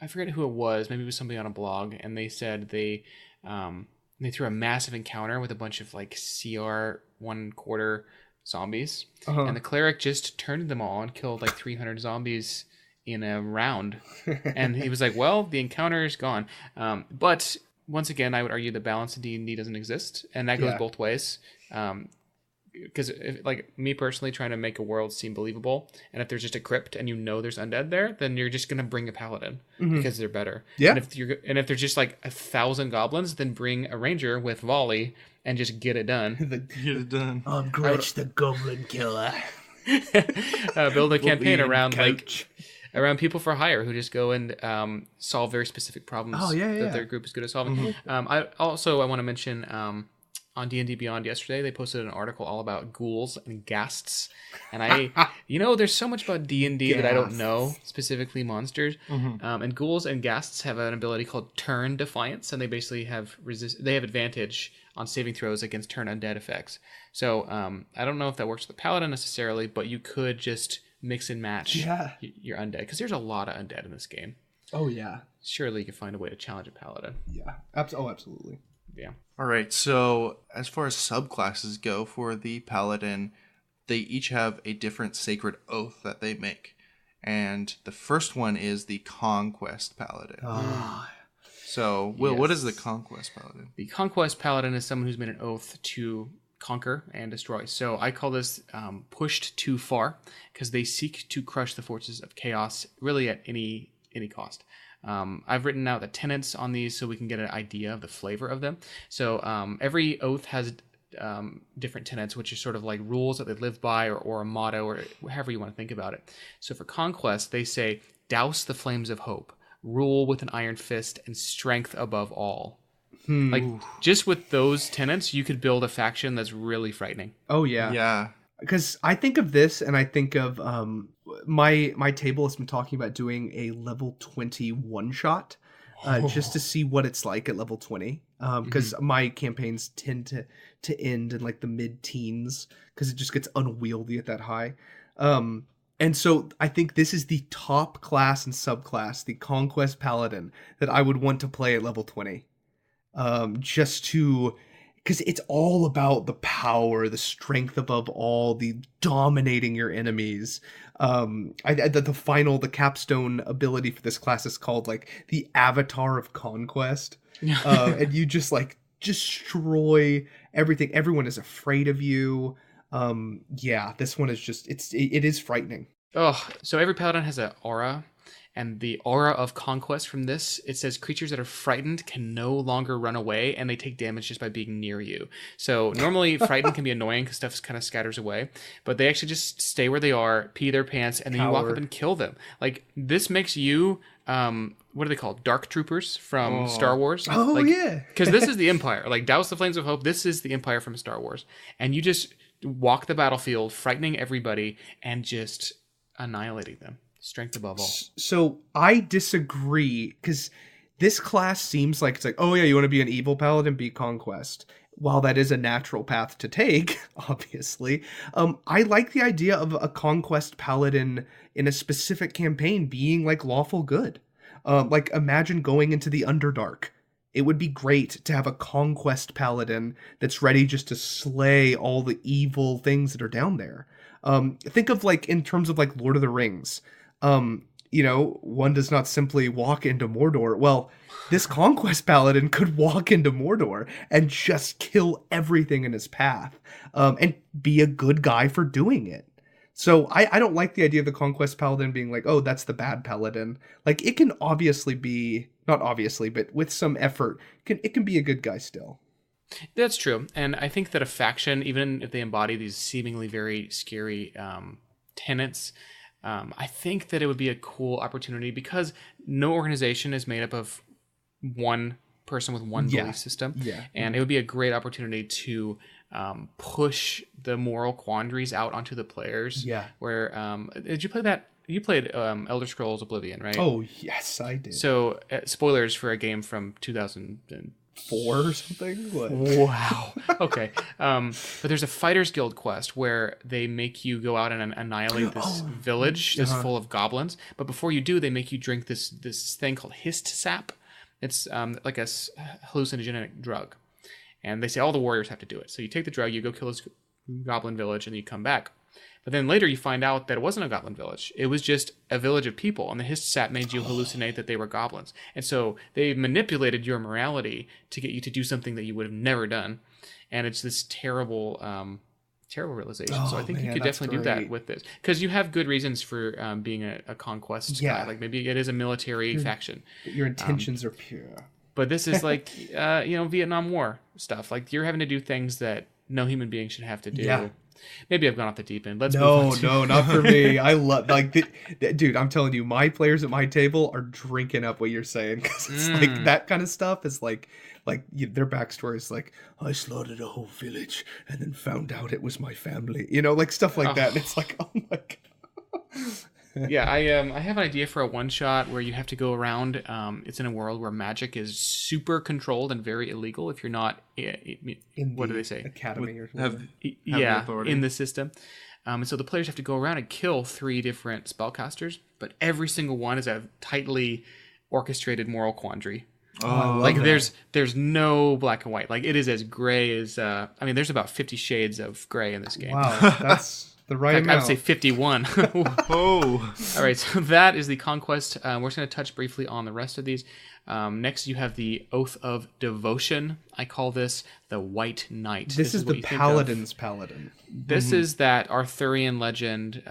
forget who it was. Maybe it was somebody on a blog, and they said they threw a massive encounter with a bunch of like CR 1/4 zombies, and the cleric just turned them all and killed like 300 zombies in a round. And he was like, well, the encounter is gone. But once again, I would argue the balance in D&D doesn't exist, and that goes both ways. Because like me personally, trying to make a world seem believable, and if there's just a crypt and there's undead there, then you're just gonna bring a paladin because they're better. Yeah. And if there's just like 1,000 goblins, then bring a ranger with volley and just get it done. Get it done. I'm Gretch the Goblin Killer. Build a campaign around around people for hire who just go and solve very specific problems that their group is good at solving. I want to mention on D&D Beyond yesterday, they posted an article all about ghouls and ghasts. And there's so much about D&D that I don't know, specifically monsters. And ghouls and ghasts have an ability called Turn Defiance, and they basically have advantage on saving throws against turn undead effects. So I don't know if that works with the paladin necessarily, but you could just mix and match your undead, because there's a lot of undead in this game. Oh yeah. Surely you can find a way to challenge a paladin. Yeah. Absolutely. Yeah. All right, so as far as subclasses go for the paladin, they each have a different sacred oath that they make. And the first one is the conquest paladin. So, Will, what is the conquest paladin? The conquest paladin is someone who's made an oath to conquer and destroy. So I call this pushed too far, because they seek to crush the forces of chaos really at any cost. I've written out the tenets on these so we can get an idea of the flavor of them. So every oath has different tenets, which are sort of like rules that they live by, or a motto, or however you want to think about it. So for conquest, they say, douse the flames of hope, rule with an iron fist, and strength above all. Like, just with those tenets, you could build a faction that's really frightening. Oh yeah. Yeah. Because I think of this, and I think of my table has been talking about doing a level 20 one shot, just to see what it's like at level 20. Because my campaigns tend to end in like the mid-teens, because it just gets unwieldy at that high. And so I think this is the top class and subclass, the Conquest Paladin, that I would want to play at level 20. Because it's all about the power, the strength above all, the dominating your enemies. The capstone ability for this class is called like the Avatar of Conquest. And you just like destroy everything. Everyone is afraid of you. This one is just, it is frightening. Oh, so every paladin has an aura. And the aura of conquest from this, it says creatures that are frightened can no longer run away, and they take damage just by being near you. So normally frightened can be annoying because stuff kind of scatters away, but they actually just stay where they are, pee their pants, and then you walk up and kill them. Like, this makes you what are they called? Dark Troopers from Star Wars. Oh, yeah. Because this is the Empire. Like, douse the flames of hope. This is the Empire from Star Wars. And you just walk the battlefield, frightening everybody, and just annihilating them. Strength above all. So I disagree, because this class seems like it's like, oh yeah, you want to be an evil paladin, be conquest. While that is a natural path to take, obviously, I like the idea of a conquest paladin in a specific campaign being like lawful good. Like, imagine going into the Underdark. It would be great to have a conquest paladin that's ready just to slay all the evil things that are down there. Think of, like, in terms of like Lord of the Rings. You know, one does not simply walk into Mordor. Well, this conquest paladin could walk into Mordor and just kill everything in his path, and be a good guy for doing it. So I don't like the idea of the conquest paladin being like, oh, that's the bad paladin. Like, it can obviously be, not obviously, but with some effort, it can be a good guy still. That's true. And I think that a faction, even if they embody these seemingly very scary tenets, I think that it would be a cool opportunity, because no organization is made up of one person with one belief system. Yeah. And it would be a great opportunity to push the moral quandaries out onto the players. Yeah. Where, did you play that? You played Elder Scrolls Oblivion, right? Oh, yes, I did. So, spoilers for a game from 2004 or something? What? Wow. Okay. But there's a Fighters Guild quest where they make you go out and annihilate this village that's full of goblins. But before you do, they make you drink this thing called hist sap. It's like a hallucinogenic drug. And they say all the warriors have to do it. So you take the drug, you go kill this goblin village, and you come back. But then later you find out that it wasn't a goblin village. It was just a village of people. And the hist sap made you hallucinate that they were goblins. And so they manipulated your morality to get you to do something that you would have never done. And it's this terrible realization. So I think you could definitely do that with this. Because you have good reasons for being a conquest guy. Like, maybe it is a military faction. Your intentions are pure. But this is like, Vietnam War stuff. Like, you're having to do things that no human being should have to do. Yeah. Maybe I've gone off the deep end. No, not for me. I love, like, dude, I'm telling you, my players at my table are drinking up what you're saying, because it's like that kind of stuff is like their backstory is like, I slaughtered a whole village and then found out it was my family, like stuff like that. And it's like, oh my god. Yeah, I have an idea for a one shot where you have to go around. It's in a world where magic is super controlled and very illegal if you're not what do they say? Academy or something. In the system. And so the players have to go around and kill 3 different spellcasters, but every single one is a tightly orchestrated moral quandary. Oh, like there's no black and white. Like, it is as gray as there's about 50 shades of gray in this game. Wow, that's the right amount. I would say 51. Oh. All right, so that is the conquest. We're just going to touch briefly on the rest of these. Next, you have the Oath of Devotion. I call this the White Knight. This is the Paladin's Paladin. This is that Arthurian legend.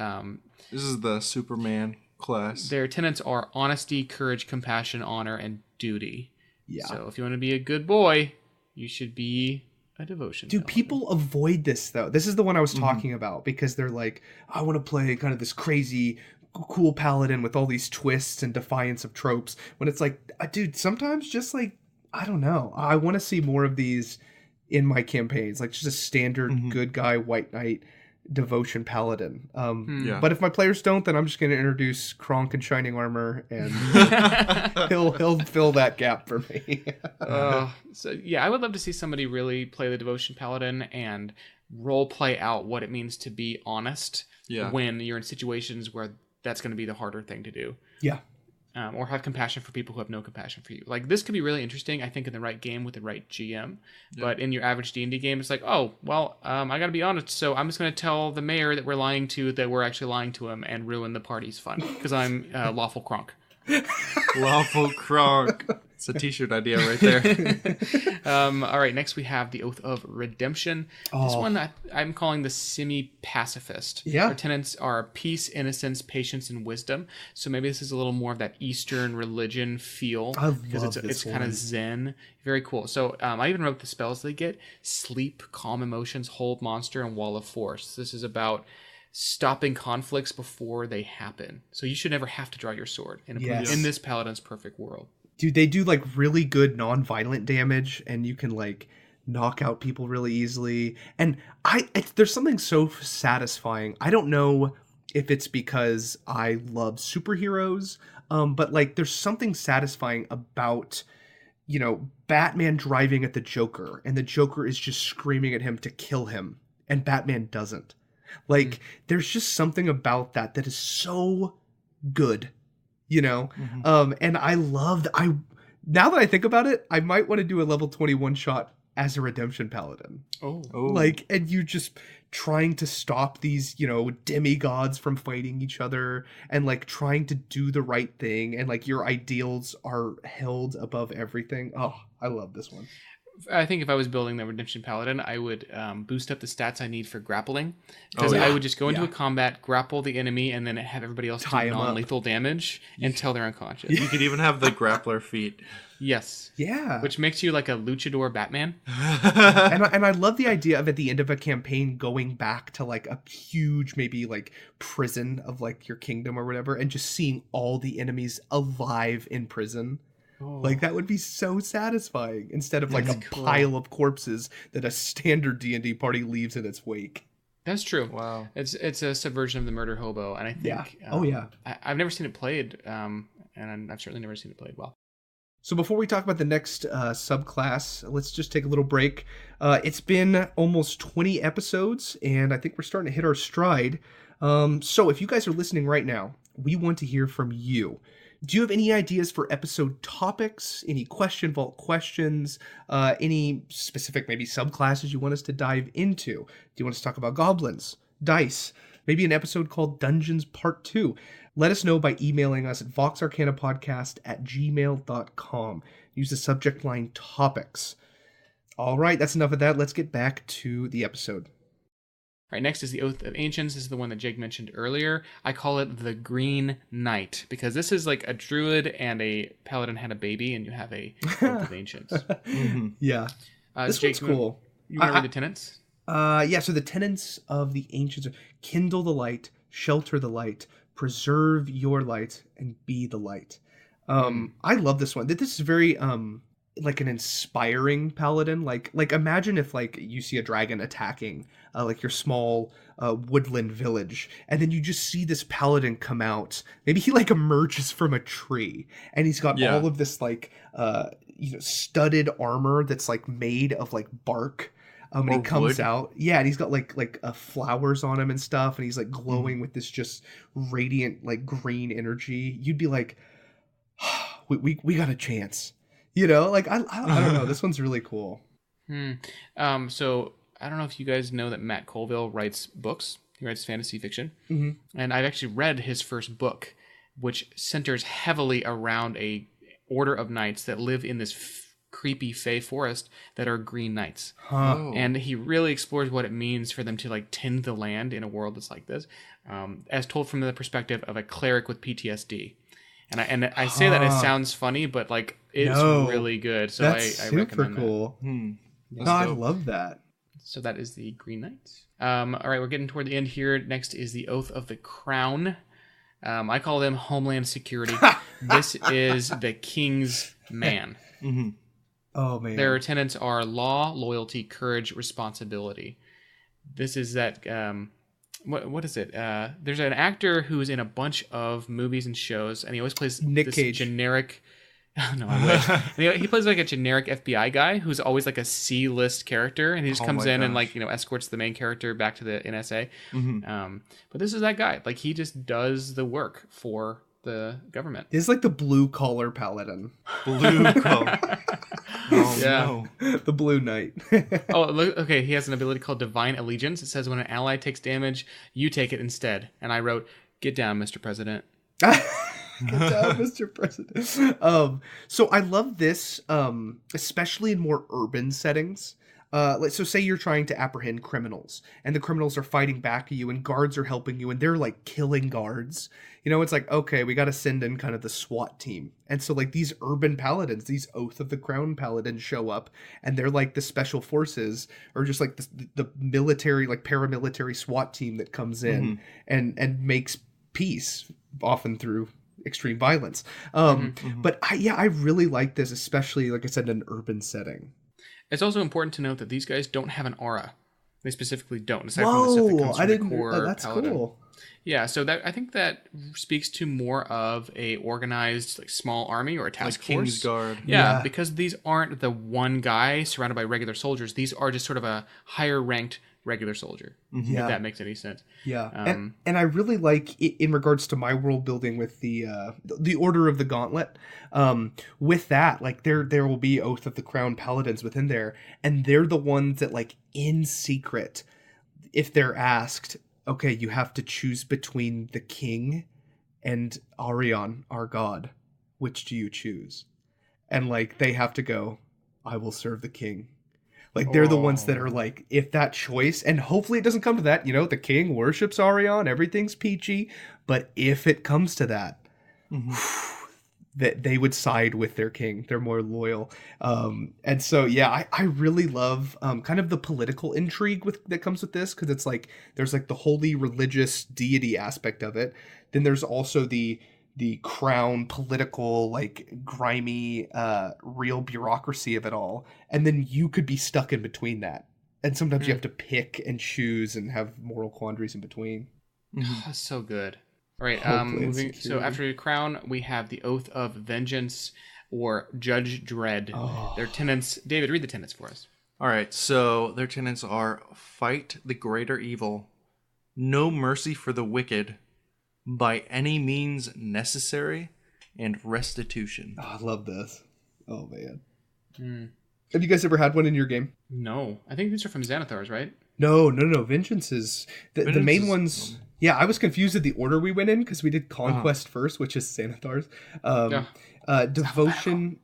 This is the Superman class. Their tenets are honesty, courage, compassion, honor, and duty. Yeah. So if you want to be a good boy, you should be a devotion. Dude, people avoid this, though. This is the one I was talking about, because they're like, I want to play kind of this crazy, cool paladin with all these twists and defiance of tropes. When it's like, dude, sometimes just like, I don't know. I want to see more of these in my campaigns. Like, just a standard good guy, white knight, devotion paladin. But if my players don't, then I'm just going to introduce Kronk in shining armor, and he'll fill that gap for me. So yeah, I would love to see somebody really play the devotion paladin and role play out what it means to be honest when you're in situations where that's going to be the harder thing to do. Yeah. Or have compassion for people who have no compassion for you. Like, this could be really interesting, I think, in the right game with the right GM. But in your average D&D game, it's like, I got to be honest, so I'm just going to tell the mayor that we're lying to that we're actually lying to him and ruin the party's fun, because I'm lawful Kronk. Lawful Kronk. It's a t-shirt idea right there. All right, next we have the Oath of Redemption. This one I'm calling the semi-pacifist. Yeah. Our tenets are peace, innocence, patience, and wisdom. So maybe this is a little more of that Eastern religion feel. Because it's kind of zen. Very cool. So I even wrote the spells they get. Sleep, calm emotions, hold monster, and wall of force. This is about stopping conflicts before they happen. So you should never have to draw your sword in Yes. in this Paladin's perfect world. Dude, they do like really good non-violent damage, and you can like knock out people really easily. And there's something so satisfying. I don't know if it's because I love superheroes, but like there's something satisfying about, you know, Batman driving at the Joker, and the Joker is just screaming at him to kill him, and Batman doesn't. Like, there's just something about that is so good, you know? And I loved, now that I think about it, I might want to do a level 21 shot as a redemption paladin. Oh. Like, and you just trying to stop these, you know, demigods from fighting each other, and like trying to do the right thing, and like your ideals are held above everything. Oh, I love this one. I think if I was building the Redemption Paladin, I would boost up the stats I need for grappling. Because Oh, yeah. I would just go into a combat, grapple the enemy, and then have everybody else Tie do 'em up. non-lethal damage until they're unconscious. You could even have the grappler feat. Yes. Yeah. Which makes you like a luchador Batman. And I love the idea of at the end of a campaign going back to like a huge maybe like prison of like your kingdom or whatever, and just seeing all the enemies alive in prison. Like that would be so satisfying instead of like a pile of corpses that a standard D&D party leaves in its wake. That's true. Wow. It's a subversion of the murder hobo, and I think I've never seen it played, and I've certainly never seen it played well. So before we talk about the next subclass, let's just take a little break. It's been almost 20 episodes, and I think we're starting to hit our stride. So if you guys are listening right now, we want to hear from you. Do you have any ideas for episode topics? Any question vault questions? Any specific maybe subclasses you want us to dive into? Do you want us to talk about goblins, dice, maybe an episode called Dungeons Part 2? Let us know by emailing us at voxarcanapodcast@gmail.com. Use the subject line topics. All right, that's enough of that. Let's get back to the episode. All right, next is the Oath of Ancients. This is the one that Jake mentioned earlier. I call it the Green Knight because this is like a druid and a paladin had a baby, and you have a Oath of Ancients. Yeah, this Jake, one's cool. You want to read the tenets? Yeah, so the tenets of the ancients are kindle the light, shelter the light, preserve your light, and be the light. I love this one. This is very like an inspiring paladin. Like imagine if like you see a dragon attacking like your small woodland village, and then you just see this paladin come out. Maybe he like emerges from a tree, and he's got all of this like studded armor that's like made of like bark. And he comes out, and he's got like flowers on him and stuff, and he's like glowing with this just radiant like green energy. You'd be like, we got a chance, you know? Like I don't know, this one's really cool. So I don't know if you guys know that Matt Colville writes books. He writes fantasy fiction, and I've actually read his first book, which centers heavily around a order of knights that live in this creepy fey forest that are green knights. And he really explores what it means for them to like tend the land in a world that's like this, as told from the perspective of a cleric with PTSD. And I say that it sounds funny, but like it's really good. So that's I super recommend cool. that. I love that. So that is the Green Knights. All right, we're getting toward the end here. Next is the Oath of the Crown. I call them Homeland Security. This is the King's Man. Oh man. Their tenets are law, loyalty, courage, responsibility. This is that what is it? There's an actor who's in a bunch of movies and shows, and he always plays Nick this Cage. generic. No, I wish. And he plays like a generic FBI guy who's always like a C-list character, and he just comes in and like escorts the main character back to the NSA. But this is that guy. Like he just does the work for the government. He's like the blue collar paladin. Blue collar. Oh, Yeah. no. The Blue Knight. Oh, look, okay. He has an ability called Divine Allegiance. It says when an ally takes damage, you take it instead. And I wrote, "Get down, Mr. President." Good job, Mr. President. So I love this, especially in more urban settings. so say you're trying to apprehend criminals, and the criminals are fighting back at you, and guards are helping you, and they're like killing guards. It's like, okay, we got to send in kind of the SWAT team. And so like these urban paladins, these Oath of the Crown paladins show up, and they're like the special forces, or just like the military, like paramilitary SWAT team that comes in and makes peace, often through extreme violence. But I really like this, especially, like I said, in an urban setting. It's also important to note that these guys don't have an aura. They specifically don't. Aside from the stuff that comes from the core that's paladin. cool. Yeah, so I think that speaks to more of a organized, like, small army or a task like force. Kingsguard. Yeah, because these aren't the one guy surrounded by regular soldiers. These are just sort of a higher ranked regular soldier. If that makes any sense. Yeah, and I really like in regards to my world building with the Order of the Gauntlet. With that, like there will be Oath of the Crown paladins within there, and they're the ones that, like, in secret, if they're asked, okay, you have to choose between the king and Arion, our god. Which do you choose? And like they have to go, I will serve the king. Like they're the ones that are like, if that choice, and hopefully it doesn't come to that, the king worships Arion, everything's peachy, but if it comes to that, that they would side with their king. They're more loyal. And so, yeah, I really love kind of the political intrigue that comes with this, because it's like, there's like the holy religious deity aspect of it. Then there's also the crown political, like grimy, real bureaucracy of it all. And then you could be stuck in between that. And sometimes you have to pick and choose and have moral quandaries in between. That's so good. All right, moving. So after the crown, we have the Oath of Vengeance, or Judge Dredd. Their tenets. David, read the tenets for us. All right, so their tenets are: fight the greater evil, no mercy for the wicked, by any means necessary, and restitution. I love this. Oh, man. Have you guys ever had one in your game? No. I think these are from Xanathar's, right? No. Vengeance is... The main ones... Yeah, I was confused at the order we went in, because we did Conquest first, which is Xanathar's. Devotion,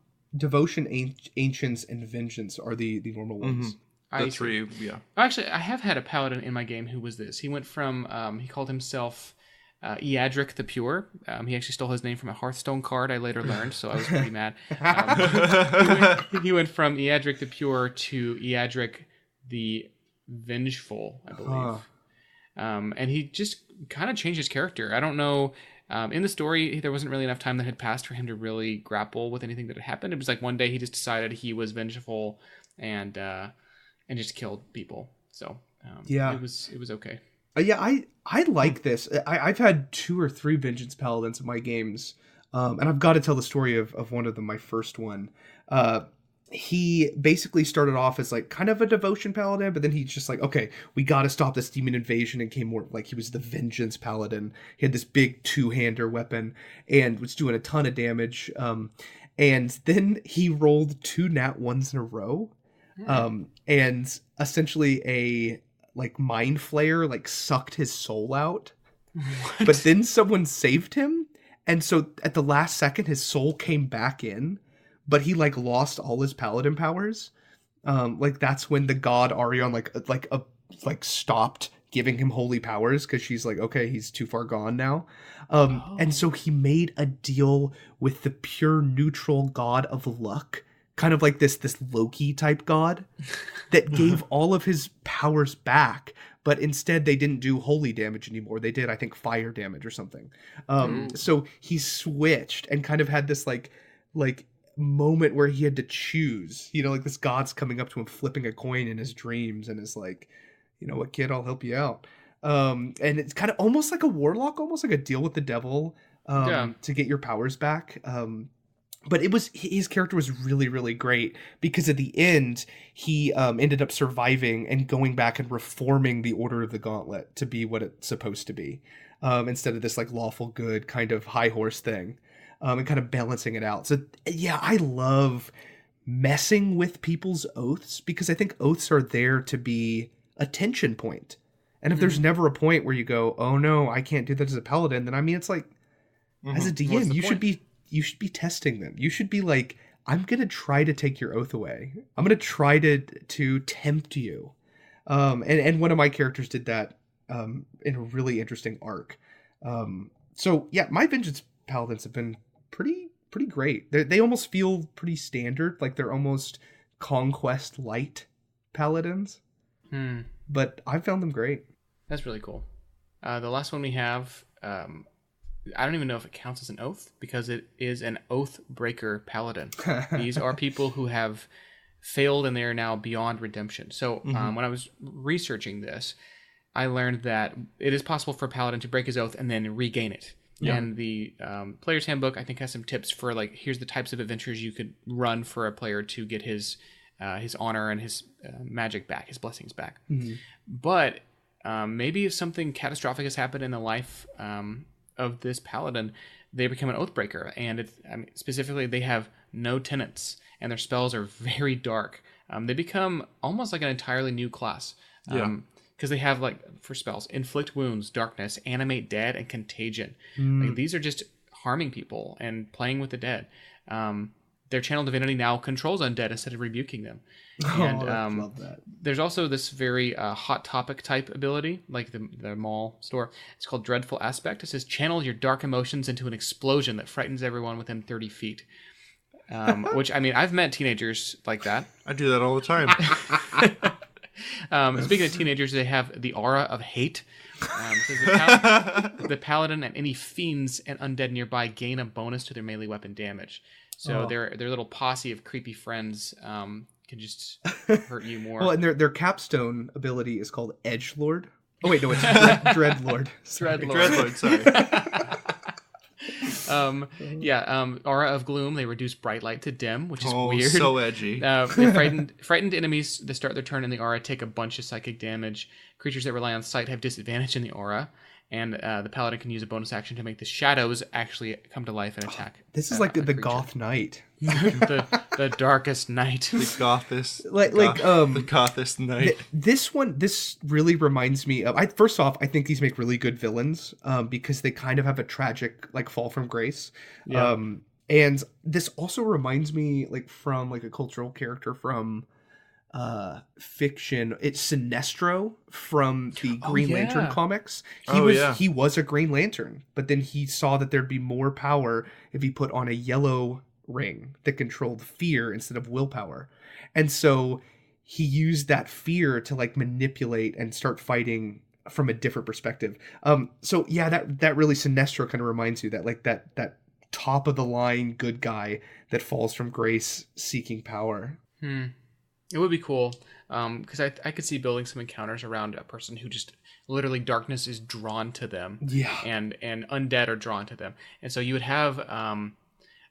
Ancients, and Vengeance are the normal ones. That's for you, yeah. Actually, I have had a paladin in my game who was this. He went from... he called himself... Eadric the Pure. He actually stole his name from a Hearthstone card, I later learned, so I was pretty mad. He went from Eadric the Pure to Eadric the Vengeful, I believe. And he just kind of changed his character. I don't know. In the story, there wasn't really enough time that had passed for him to really grapple with anything that had happened. It was like one day he just decided he was vengeful and just killed people. So it was okay. I like this. I've had 2 or 3 Vengeance Paladins in my games, and I've got to tell the story of one of them, my first one. He basically started off as like kind of a devotion paladin, but then he's just like, okay, we got to stop this demon invasion, and came more like he was the Vengeance Paladin. He had this big 2-hander weapon and was doing a ton of damage. And then he rolled 2 nat 1s in a row, and essentially a like mind flayer like sucked his soul out. What? But then someone saved him, and so at the last second his soul came back in, but he like lost all his paladin powers. Like that's when the god Arion like stopped giving him holy powers, because she's like, okay, he's too far gone now. And so he made a deal with the pure neutral god of luck, kind of like this Loki type god, that gave all of his powers back, but instead they didn't do holy damage anymore. They did, I think, fire damage or something. So he switched and kind of had this like moment where he had to choose, like this god's coming up to him flipping a coin in his dreams and is like, you know what, kid, I'll help you out. And it's kind of almost like a warlock, almost like a deal with the devil, to get your powers back. But his character was really, really great, because at the end he ended up surviving and going back and reforming the Order of the Gauntlet to be what it's supposed to be, instead of this like lawful good kind of high horse thing, and kind of balancing it out. So yeah, I love messing with people's oaths, because I think oaths are there to be a tension point. And if there's never a point where you go, oh no, I can't do that as a paladin, then I mean, it's like, as a DM, you should be testing them. You should be like, I'm going to try to take your oath away. I'm going to try to tempt you. And one of my characters did that in a really interesting arc. So yeah, my vengeance paladins have been pretty great. They almost feel pretty standard, like they're almost conquest light paladins. But I found them great. That's really cool. The last one we have, I don't even know if it counts as an oath because it is an oath breaker paladin. These are people who have failed and they are now beyond redemption. So when I was researching this, I learned that it is possible for a paladin to break his oath and then regain it. Yeah. And the player's handbook, I think, has some tips for like, here's the types of adventures you could run for a player to get his honor and his magic back, his blessings back. But maybe if something catastrophic has happened in the life of this paladin, they become an oathbreaker, and specifically they have no tenants, and their spells are very dark. They become almost like an entirely new class. Because they have, like, for spells, inflict wounds, darkness, animate dead, and contagion. Like, these are just harming people and playing with the dead. Their channel divinity now controls undead instead of rebuking them. And I love that. There's also this very hot topic type ability, like the mall store. It's called Dreadful Aspect. It says, channel your dark emotions into an explosion that frightens everyone within 30 feet. Which, I mean, I've met teenagers like that. I do that all the time. Speaking of teenagers, they have the aura of hate. So the paladin and any fiends and undead nearby gain a bonus to their melee weapon damage. So their little posse of creepy friends can just hurt you more. Well, and their capstone ability is called Edgelord. Oh wait, no, it's Dreadlord. Dreadlord, sorry. Aura of Gloom. They reduce bright light to dim, which is weird. So edgy. Frightened enemies that start their turn in the aura take a bunch of psychic damage. Creatures that rely on sight have disadvantage in the aura, and the paladin can use a bonus action to make the shadows actually come to life and attack. This is like the Goth Knight. the darkest night. The Gothist. The Gothist Knight. This really reminds me of. First off, I think these make really good villains because they kind of have a tragic like fall from grace. Yeah. And this also reminds me from a cultural character from fiction. It's Sinestro from the Green Lantern comics. He was a Green Lantern, but then he saw that there'd be more power if he put on a yellow ring that controlled fear instead of willpower. And so he used that fear to manipulate and start fighting from a different perspective. So yeah, that really Sinestro kind of reminds you that top of the line good guy that falls from grace seeking power. It would be cool because I could see building some encounters around a person who just literally darkness is drawn to them. Yeah. And undead are drawn to them. And so you would have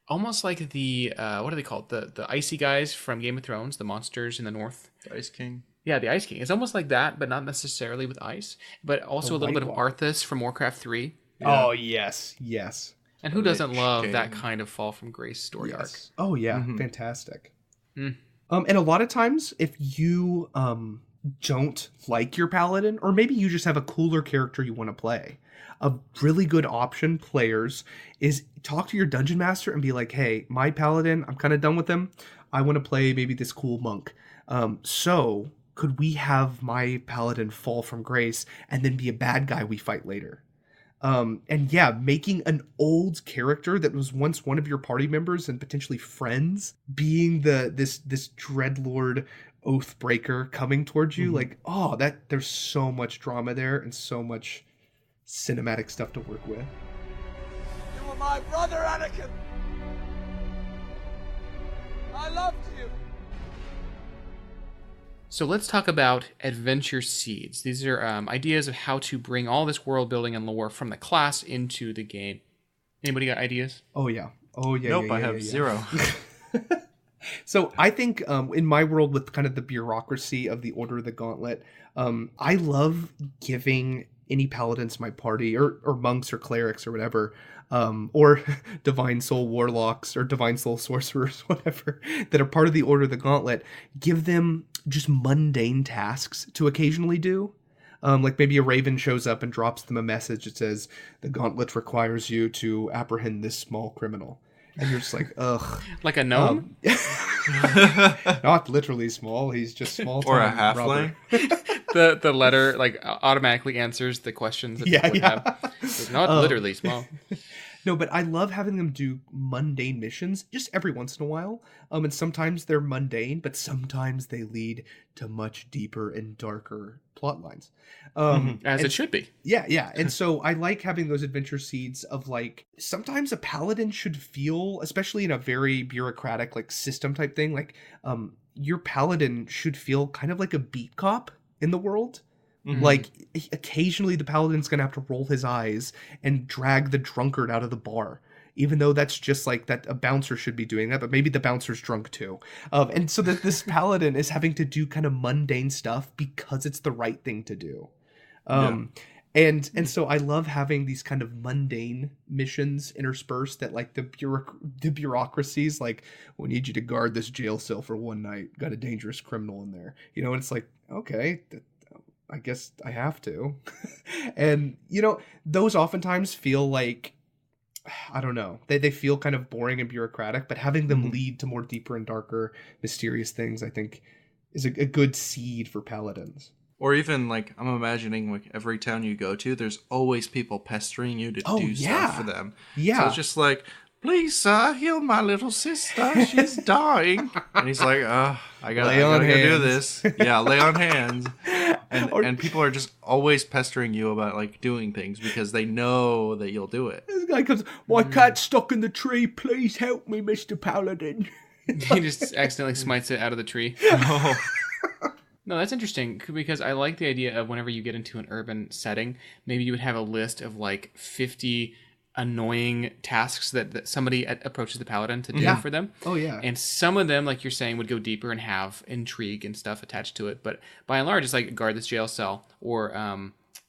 almost like the what are they called? The icy guys from Game of Thrones, the monsters in the north. The Ice King. Yeah, the Ice King. It's almost like that, but not necessarily with ice. But also a little bit of Arthas from Warcraft 3. Yeah. Oh, yes. And who doesn't love that kind of fall from grace story arc? Oh, yeah. Fantastic. And a lot of times, if you don't like your paladin, or maybe you just have a cooler character you want to play, a really good option, players, is talk to your dungeon master and be like, hey, my paladin, I'm kind of done with him. I want to play maybe this cool monk. So could we have my paladin fall from grace and then be a bad guy we fight later? And yeah, making an old character that was once one of your party members and potentially friends being this dreadlord oathbreaker coming towards you, there's so much drama there and so much cinematic stuff to work with. You were my brother, Anakin. I loved you. So let's talk about adventure seeds. These are ideas of how to bring all this world building and lore from the class into the game. Anybody got ideas? Oh yeah. Nope, I have zero. So I think in my world with kind of the bureaucracy of the Order of the Gauntlet, I love giving any paladins in my party or monks or clerics or whatever, or divine soul warlocks or divine soul sorcerers, whatever, that are part of the Order of the Gauntlet, give them just mundane tasks to occasionally do. Like maybe a raven shows up and drops them a message that says, the gauntlet requires you to apprehend this small criminal. And you're just like, ugh. Like a gnome? Not literally small. He's just small. Or a time robber. halfling. The letter like automatically answers the questions that Yeah, people would yeah. have. It's not literally small. No, but I love having them do mundane missions just every once in a while. And sometimes they're mundane, but sometimes they lead to much deeper and darker plot lines. As it should be. Yeah, yeah. And so I like having those adventure seeds of like sometimes a paladin should feel, especially in a very bureaucratic like system type thing, like your paladin should feel kind of like a beat cop in the world. Mm-hmm. Like occasionally the paladin's gonna have to roll his eyes and drag the drunkard out of the bar, even though that's just like that a bouncer should be doing that, but maybe the bouncer's drunk too. And so that this paladin is having to do kind of mundane stuff because it's the right thing to do. And so I love having these kind of mundane missions interspersed that like the bureaucracies like, we need you to guard this jail cell for one night. Got a dangerous criminal in there, you know, and it's like, okay, I guess I have to. And, you know, those oftentimes feel like, I don't know, they feel kind of boring and bureaucratic, but having them lead to more deeper and darker, mysterious things, I think, is a good seed for paladins. Or even, like, I'm imagining, like, every town you go to, there's always people pestering you to do stuff for them. Yeah. So it's just like, please, sir, heal my little sister. She's dying. And he's like, I gotta go do this. Yeah, lay on hands. And people are just always pestering you about, like, doing things because they know that you'll do it. This guy comes, my cat's stuck in the tree. Please help me, Mr. Paladin. He just accidentally smites it out of the tree. Oh. No, that's interesting because I like the idea of whenever you get into an urban setting, maybe you would have a list of like 50 annoying tasks that somebody approaches the paladin to do for them. Oh, yeah. And some of them, like you're saying, would go deeper and have intrigue and stuff attached to it. But by and large, it's like guard this jail cell or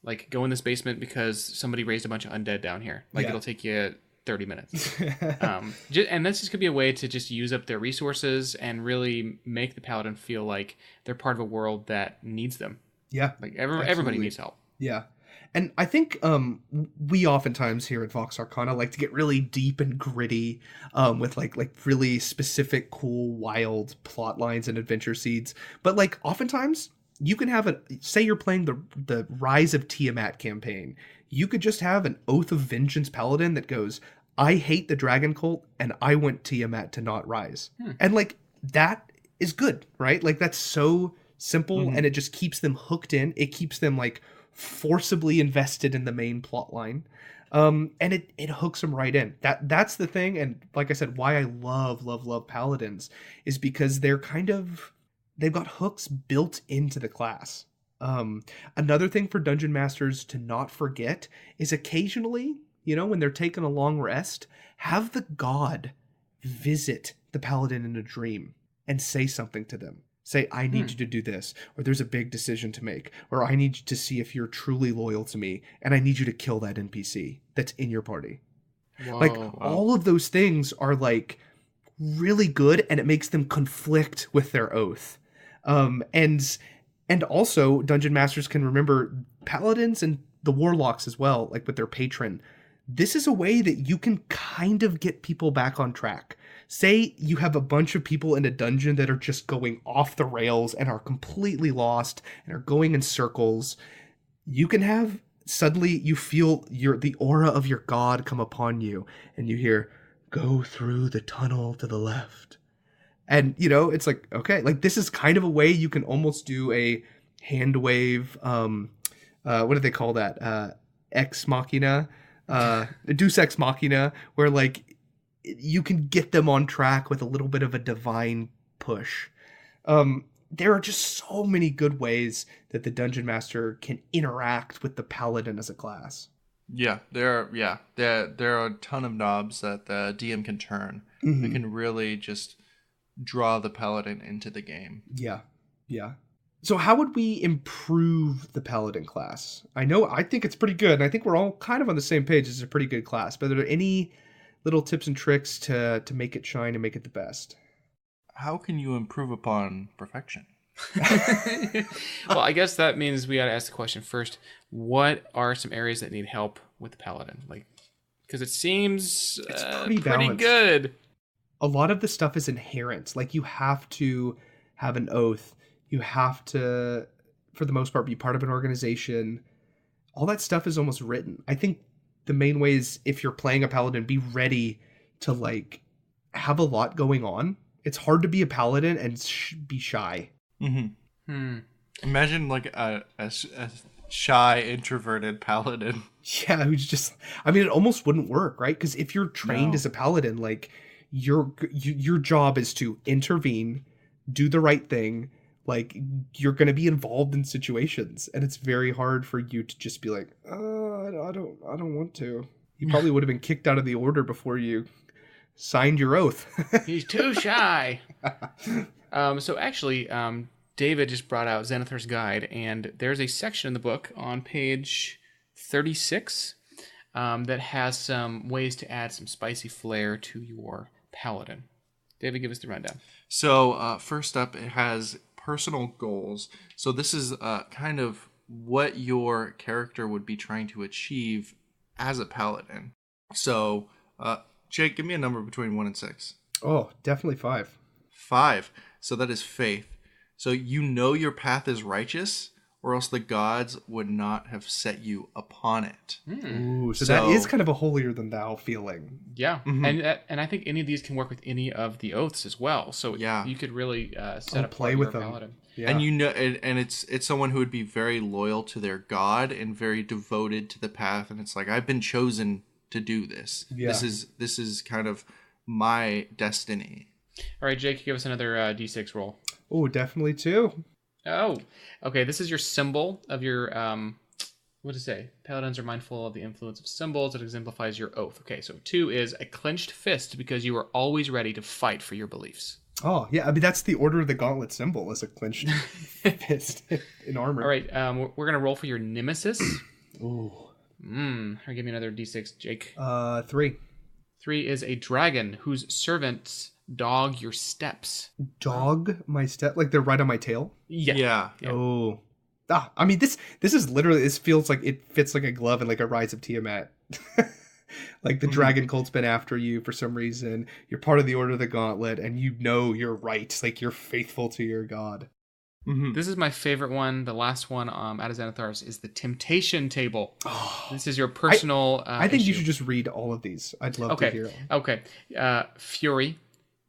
like go in this basement because somebody raised a bunch of undead down here. Like it'll take you 30 minutes. And that's just could be a way to just use up their resources and really make the paladin feel like they're part of a world that needs them. Yeah. Like everybody needs help. Yeah. And I think we oftentimes here at Vox Arcana like to get really deep and gritty with like really specific, cool, wild plot lines and adventure seeds. But like oftentimes you can have say you're playing the Rise of Tiamat campaign. You could just have an Oath of Vengeance paladin that goes, I hate the dragon cult and I want Tiamat to not rise. And like that is good, right? Like that's so simple and it just keeps them hooked in. It keeps them like forcibly invested in the main plot line. And it hooks them right in. That's the thing. And like I said, why I love paladins is because they've got hooks built into the class. Another thing for dungeon masters to not forget is occasionally, you know, when they're taking a long rest, have the god visit the paladin in a dream and say something to them. Say, I need you to do this, or there's a big decision to make, or I need you to see if you're truly loyal to me, and I need you to kill that NPC that's in your party. Whoa. Like, all of those things are, like, really good, and it makes them conflict with their oath. And also, dungeon masters can remember paladins and the warlocks as well, like with their patron. This is a way that you can kind of get people back on track. Say you have a bunch of people in a dungeon that are just going off the rails and are completely lost and are going in circles. You can have, suddenly you feel the aura of your god come upon you and you hear, go through the tunnel to the left. And, you know, it's like, okay, like this is kind of a way you can almost do a hand wave, what do they call that? Ex machina, Deus Ex Machina, where like you can get them on track with a little bit of a divine push. There are just so many good ways that the dungeon master can interact with the paladin as a class. Yeah, there are a ton of knobs that the DM can turn. They can really just draw the paladin into the game. Yeah. So how would we improve the paladin class? I think it's pretty good, and I think we're all kind of on the same page. It's a pretty good class, but are there any little tips and tricks to make it shine and make it the best? How can you improve upon perfection? Well, I guess that means we got to ask the question first. What are some areas that need help with the paladin? Like, Because it seems It's pretty balanced. good. A lot of the stuff is inherent. Like, you have to have an oath. You have to, for the most part, be part of an organization. All that stuff is almost written. I think the main way is, if you're playing a paladin, be ready to like have a lot going on. It's hard to be a paladin and be shy. Imagine like a shy, introverted paladin. Yeah, who's just, I mean, it almost wouldn't work, right? Because if you're trained as a paladin, like, your job is to intervene, do the right thing. Like, you're going to be involved in situations, and it's very hard for you to just be like, I don't want to. You probably would have been kicked out of the order before you signed your oath. He's too shy. So actually, David just brought out Xanathar's Guide, and there's a section in the book on page 36 that has some ways to add some spicy flair to your paladin. David, give us the rundown. So first up, it has personal goals. So this is kind of what your character would be trying to achieve as a paladin. So, Jake, give me a number between 1 and 6. Oh, definitely 5. 5. So that is faith. So you know your path is righteous, or else the gods would not have set you upon it. Ooh, so that is kind of a holier than thou feeling. Yeah, and I think any of these can work with any of the oaths as well. So you could really set up play with them. paladin. Yeah. And you know, and it's someone who would be very loyal to their god and very devoted to the path. And it's like, I've been chosen to do this. Yeah. This is kind of my destiny. All right, Jake, give us another D6 roll. Oh, definitely 2. Oh, okay. This is your symbol of your what does it say? Paladins are mindful of the influence of symbols that exemplifies your oath. Okay, so 2 is a clenched fist because you are always ready to fight for your beliefs. Oh, yeah. I mean, that's the Order of the Gauntlet symbol, is a clenched fist in armor. All right, we're going to roll for your nemesis. Ooh. Give me another D6, Jake. 3. 3 is a dragon whose servants dog your steps. Dog my step? Like they're right on my tail? Yeah. Oh. I mean, this is literally, this feels like it fits like a glove in like a Rise of Tiamat. Like the dragon cult's been after you for some reason. You're part of the Order of the Gauntlet, and you know you're right. Like, you're faithful to your god. This is my favorite one. The last one out of Xanathar's is the temptation table. This is your personal I think you issue. should just read all of these. I'd love to hear them. Okay. Fury,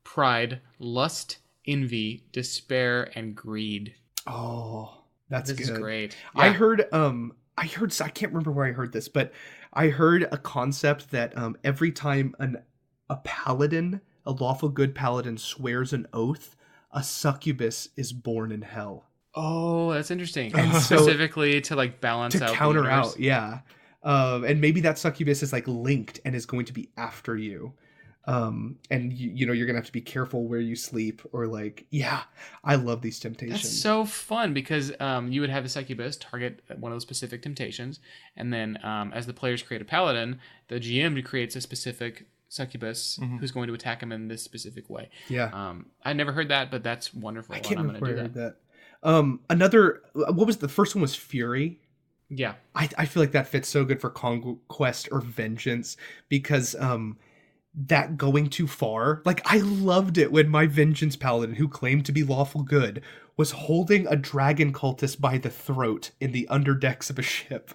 pride, lust, envy, despair, and greed. Oh, that's This good. is great. I Yeah. heard I can't remember where I heard this, but I heard a concept that every time a paladin, a lawful good paladin, swears an oath, a succubus is born in hell. Oh, that's interesting. And so- specifically to like balance To out counter the out, yeah. And maybe that succubus is like linked and is going to be after you. And you know, you're gonna have to be careful where you sleep, or like, yeah, I love these temptations. That's so fun because you would have the succubus target one of those specific temptations, and then as the players create a paladin, the GM creates a specific succubus who's going to attack him in this specific way. Yeah. I never heard that, but that's wonderful. I can't and I'm remember going where I to do heard that. that. Another, what was the first one? Was Fury. Yeah. I feel like that fits so good for conquest or vengeance, because that going too far, like, I loved it when my vengeance paladin, who claimed to be lawful good, was holding a dragon cultist by the throat in the underdecks of a ship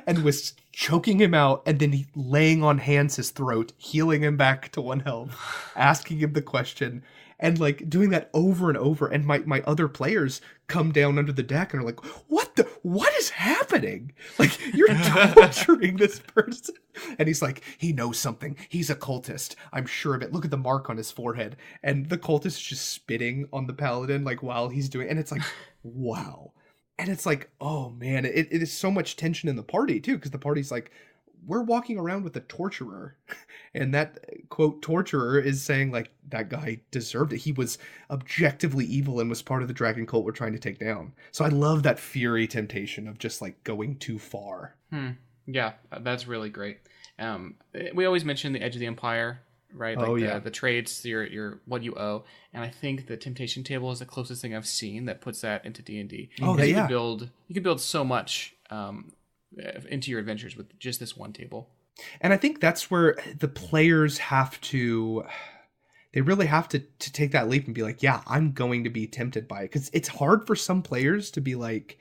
and was choking him out, and then laying on hands his throat, healing him back to 1 health, asking him the question, and like doing that over and over. And my other players come down under the deck and are like, what is happening? Like, you're torturing this person. And he's like, he knows something. He's a cultist. I'm sure of it. Look at the mark on his forehead. And the cultist is just spitting on the paladin, like, while he's doing, and it's like, wow. And it's like, oh man, it is so much tension in the party too, because the party's like, we're walking around with a torturer, and that quote torturer is saying like, that guy deserved it. He was objectively evil and was part of the dragon cult we're trying to take down. So I love that Fury temptation of just like going too far. Yeah, that's really great. We always mention the edge of the empire, right? Like the traits, your what you owe, and I think the temptation table is the closest thing I've seen that puts that into D&D. Oh, you could build so much into your adventures with just this one table. And I think that's where the players they really have to take that leap and be like, yeah, I'm going to be tempted by it. Because it's hard for some players to be like,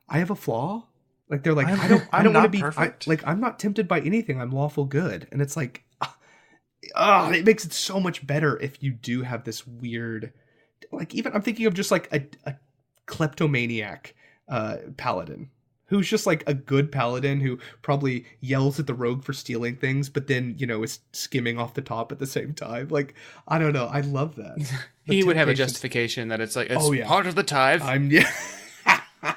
I have a flaw. Like they're like, I don't want to be perfect. I'm not tempted by anything. I'm lawful good. And it's like, it makes it so much better if you do have this weird, like, even I'm thinking of just like a kleptomaniac paladin who's just like a good paladin who probably yells at the rogue for stealing things, but then, is skimming off the top at the same time. Like, I don't know. I love that. He would have a justification that it's like, it's part of the tithe. Yeah.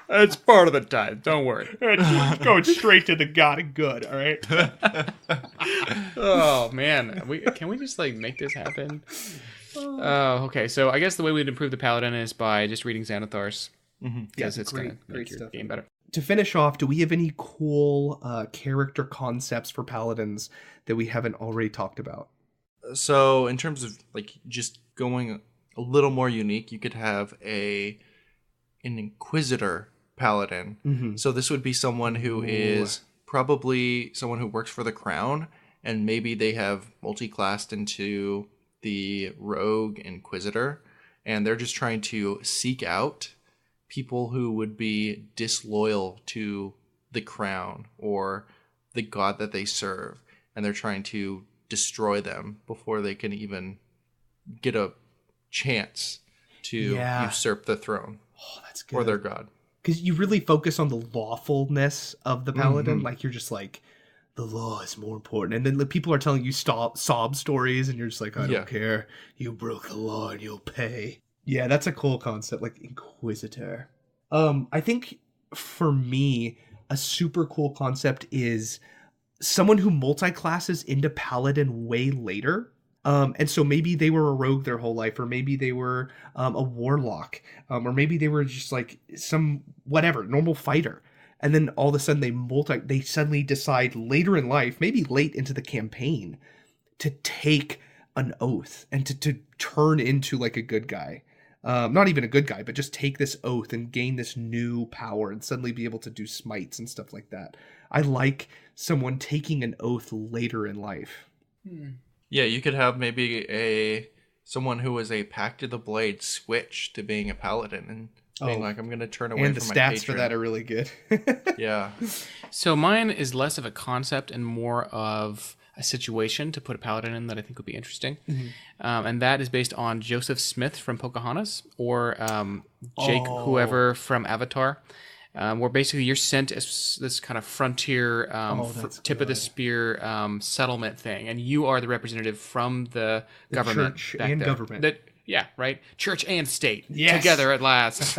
It's part of the tithe. Don't worry. It's going straight to the God of good. All right. Oh man, can we just like make this happen? Oh, okay. So I guess the way we'd improve the paladin is by just reading Xanathar's, because it's going to make your game better. To finish off, do we have any cool character concepts for paladins that we haven't already talked about? So in terms of like just going a little more unique, you could have an inquisitor paladin. Mm-hmm. So this would be someone who is probably someone who works for the crown, and maybe they have multi-classed into the rogue inquisitor, and they're just trying to seek out people who would be disloyal to the crown or the god that they serve, and they're trying to destroy them before they can even get a chance to usurp the throne. Oh, that's good. Or their god. Because you really focus on the lawfulness of the paladin. Mm-hmm. Like, you're just like, the law is more important. And then the people are telling you sob stories, and you're just like, I don't care. You broke the law and you'll pay. Yeah, that's a cool concept, like Inquisitor. I think for me, a super cool concept is someone who multi-classes into Paladin way later. And so maybe they were a rogue their whole life, or maybe they were a warlock, or maybe they were just like some whatever normal fighter. And then all of a sudden they suddenly decide later in life, maybe late into the campaign, to take an oath and to turn into like a good guy. Not even a good guy, but just take this oath and gain this new power and suddenly be able to do smites and stuff like that. I like someone taking an oath later in life. Yeah, you could have maybe someone who was a Pact of the Blade switch to being a paladin and being like, I'm going to turn away from my patron. And the stats for that are really good. Yeah. So mine is less of a concept and more of a situation to put a paladin in that I think would be interesting. Mm-hmm. And that is based on Joseph Smith from Pocahontas or Jake whoever from Avatar. Where basically you're sent as this kind of frontier tip of the spear settlement thing, and you are the representative from the government, church and government. Church and state together at last.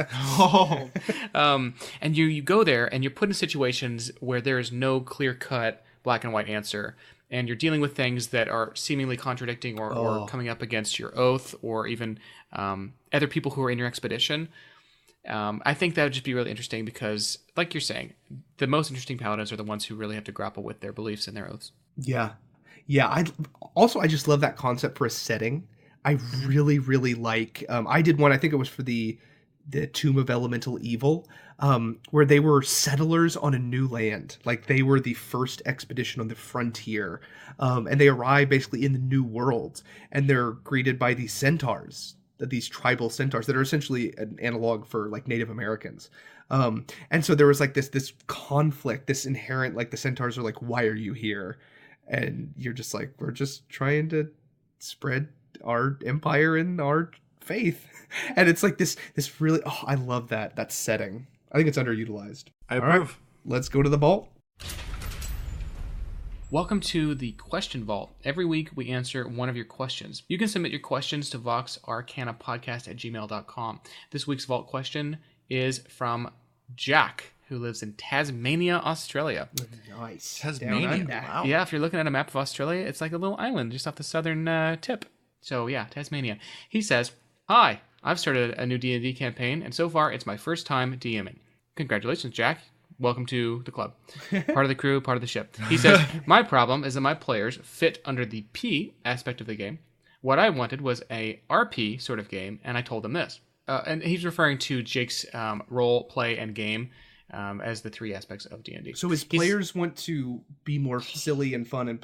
And you go there, and you're put in situations where there is no clear-cut black and white answer, and you're dealing with things that are seemingly contradicting or coming up against your oath, or even other people who are in your expedition. I think that would just be really interesting because, like you're saying, the most interesting paladins are the ones who really have to grapple with their beliefs and their oaths. Yeah. I just love that concept for a setting. I really, really like. I did one. I think it was for the Tomb of Elemental Evil, where they were settlers on a new land. Like, they were the first expedition on the frontier, and they arrive basically in the new world, and they're greeted by these centaurs. These tribal centaurs that are essentially an analog for like Native Americans. And so there was like this conflict, this inherent, like the centaurs are like, why are you here? And you're just like, we're just trying to spread our empire and our faith. And it's like this really, I love that setting. I think it's underutilized. I approve. All right, let's go to the vault. Welcome to the Question Vault. Every week we answer one of your questions. You can submit your questions to voxarcanapodcast@gmail.com. This week's Vault question is from Jack, who lives in Tasmania, Australia. Nice. Tasmania. Wow. Yeah, if you're looking at a map of Australia, it's like a little island just off the southern tip. So yeah, Tasmania. He says, "Hi, I've started a new D&D campaign, and so far it's my first time DMing. Congratulations, Jack. Welcome to the club. Part of the crew, part of the ship." He says, "My problem is that my players fit under the P aspect of the game. What I wanted was a RP sort of game, and I told them this." And he's referring to Jake's role, play, and game as the three aspects of D&D. So his players want to be more silly and fun and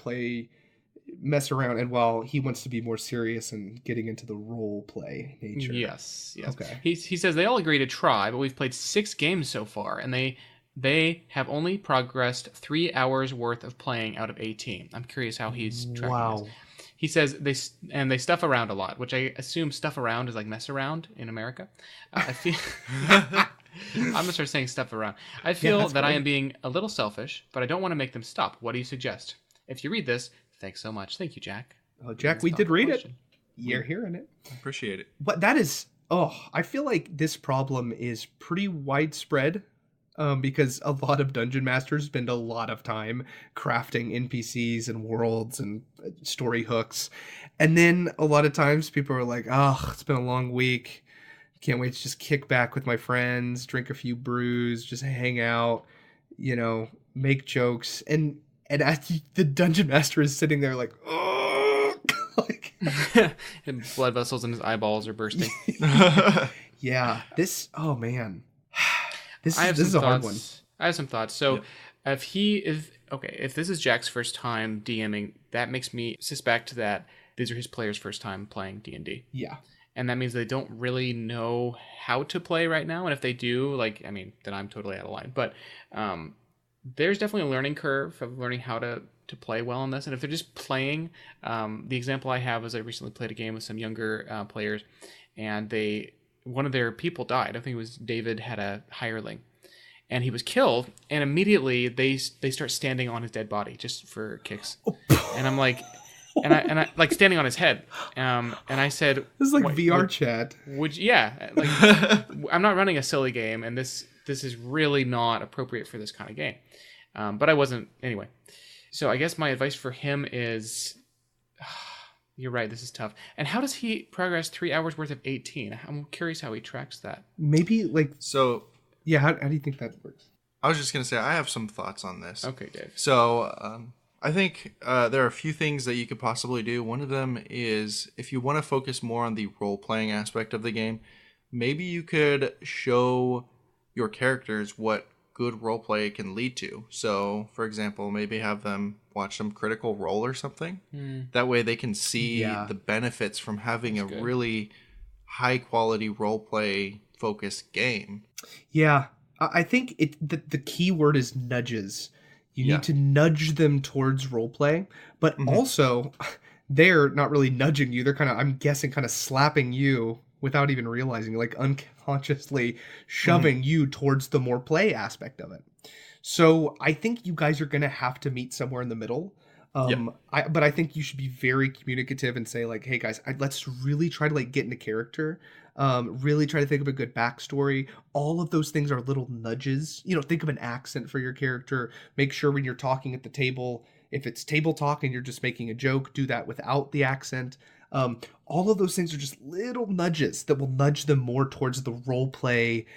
mess around, and while he wants to be more serious and getting into the role play nature. Yes. Okay. He says they all agree to try, but we've played 6 games so far, and they have only progressed 3 hours worth of playing out of 18. I'm curious how he's tracking this. He says they stuff around a lot, which I assume stuff around is like mess around in America. I feel I'm gonna start saying stuff around. I feel that great. I am being a little selfish, but I don't want to make them stop. What do you suggest? If you read this, thanks so much. Thank you, Jack. Oh, Jack, we did read it. You're hearing it. Appreciate it. But that is, I feel like this problem is pretty widespread. Because a lot of dungeon masters spend a lot of time crafting NPCs and worlds and story hooks. And then a lot of times people are like, it's been a long week. Can't wait to just kick back with my friends, drink a few brews, just hang out, make jokes. And as the dungeon master is sitting there like, and blood vessels in his eyeballs are bursting. Yeah. Man. This is a hard one. I have some thoughts. So if this is Jack's first time DMing, that makes me suspect that these are his players' first time playing D&D. Yeah. And that means they don't really know how to play right now. And if they do, then I'm totally out of line. But there's definitely a learning curve of learning how to play well in this. And if they're just playing, the example I have is I recently played a game with some younger players, and one of their people died. I think it was David had a hireling, and he was killed. And immediately they start standing on his dead body just for kicks. And I'm like, and I like standing on his head. And I said, "This is like VR chat." I'm not running a silly game, and this is really not appropriate for this kind of game. But I wasn't anyway. So I guess my advice for him is. You're right. This is tough. And how does he progress 3 hours worth of 18? I'm curious how he tracks that. Maybe So. Yeah. How do you think that works? I was just gonna say I have some thoughts on this. Okay, Dave. So I think there are a few things that you could possibly do. One of them is if you want to focus more on the role playing aspect of the game, maybe you could show your characters what good roleplay can lead to. So, for example, maybe have them watch some Critical Role or something. That way they can see the benefits from having really high quality roleplay focused game. Yeah, I think the key word is nudges. You need to nudge them towards roleplay, but also they're not really nudging you. They're kind of, I'm guessing, kind of slapping you without even realizing, like unconsciously shoving you towards the more play aspect of it. So I think you guys are going to have to meet somewhere in the middle. But I think you should be very communicative and say like, hey guys, let's really try to get into character. Really try to think of a good backstory. All of those things are little nudges. Think of an accent for your character. Make sure when you're talking at the table, if it's table talk and you're just making a joke, do that without the accent. All of those things are just little nudges that will nudge them more towards the role play,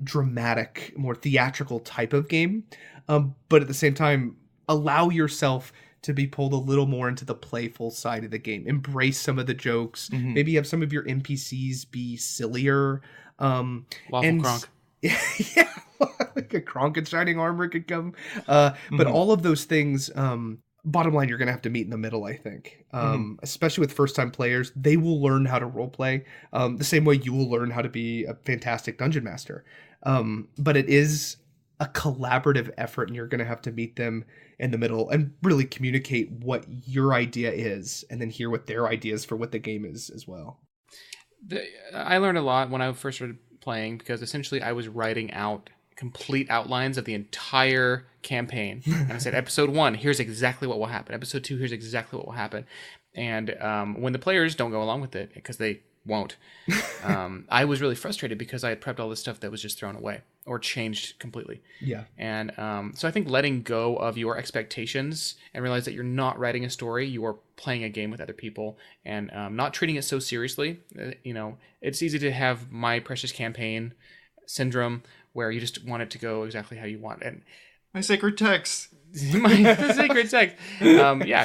dramatic, more theatrical type of game. But at the same time, allow yourself to be pulled a little more into the playful side of the game. Embrace some of the jokes. Maybe have some of your NPCs be sillier. Waffle Kronk. Yeah, like a Kronk in shining armor could come. But all of those things, bottom line, you're going to have to meet in the middle, I think. Especially with first-time players, they will learn how to roleplay the same way you will learn how to be a fantastic dungeon master. But it is a collaborative effort, and you're going to have to meet them in the middle and really communicate what your idea is and then hear what their ideas for what the game is as well. I learned a lot when I first started playing because essentially I was writing out complete outlines of the entire campaign. And I said, episode 1, here's exactly what will happen. Episode 2, here's exactly what will happen. And when the players don't go along with it, because they won't, I was really frustrated because I had prepped all this stuff that was just thrown away or changed completely. Yeah. And so I think letting go of your expectations and realize that you're not writing a story, you are playing a game with other people, and not treating it so seriously. It's easy to have my precious campaign syndrome where you just want it to go exactly how you want. And my sacred text. The sacred text.